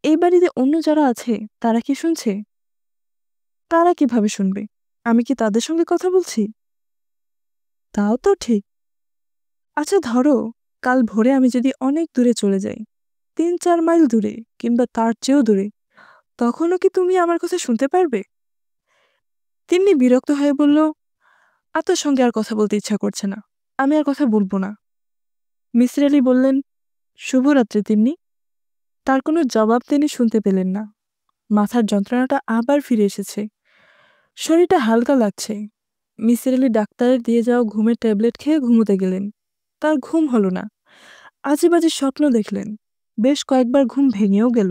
এই বাড়িতে অন্য যারা আছে তারা কি শুনছে? তারা কিভাবে শুনবে? আমি কি তাদের সঙ্গে কথা বলছি? তাও তো ঠিক। আচ্ছা ধরো, কাল ভোরে আমি যদি অনেক দূরে চলে যাই, 3-4 মাইল দূরে কিংবা তার চেয়েও দূরে, তখনও কি তুমি আমার কথা শুনতে পারবে? তিন্নি বিরক্ত হয়ে বলল, তোর সঙ্গে আর কথা বলতে ইচ্ছা করছে না, আমি আর কথা বলবো না। মিসির আলি বললেন, শুভরাত্রি তিন্নি। তার কোনো জবাব তিনি শুনতে পেলেন না। মাথার যন্ত্রণাটা আবার ফিরে এসেছে, শরীরটা হালকা লাগছে। মিসির আলি ডাক্তারের দিয়ে যাওয়া ঘুমের ট্যাবলেট খেয়ে ঘুমোতে গেলেন। তার ঘুম হলো না, আজেবাজে স্বপ্ন দেখলেন। বেশ কয়েকবার ঘুম ভেঙেও গেল।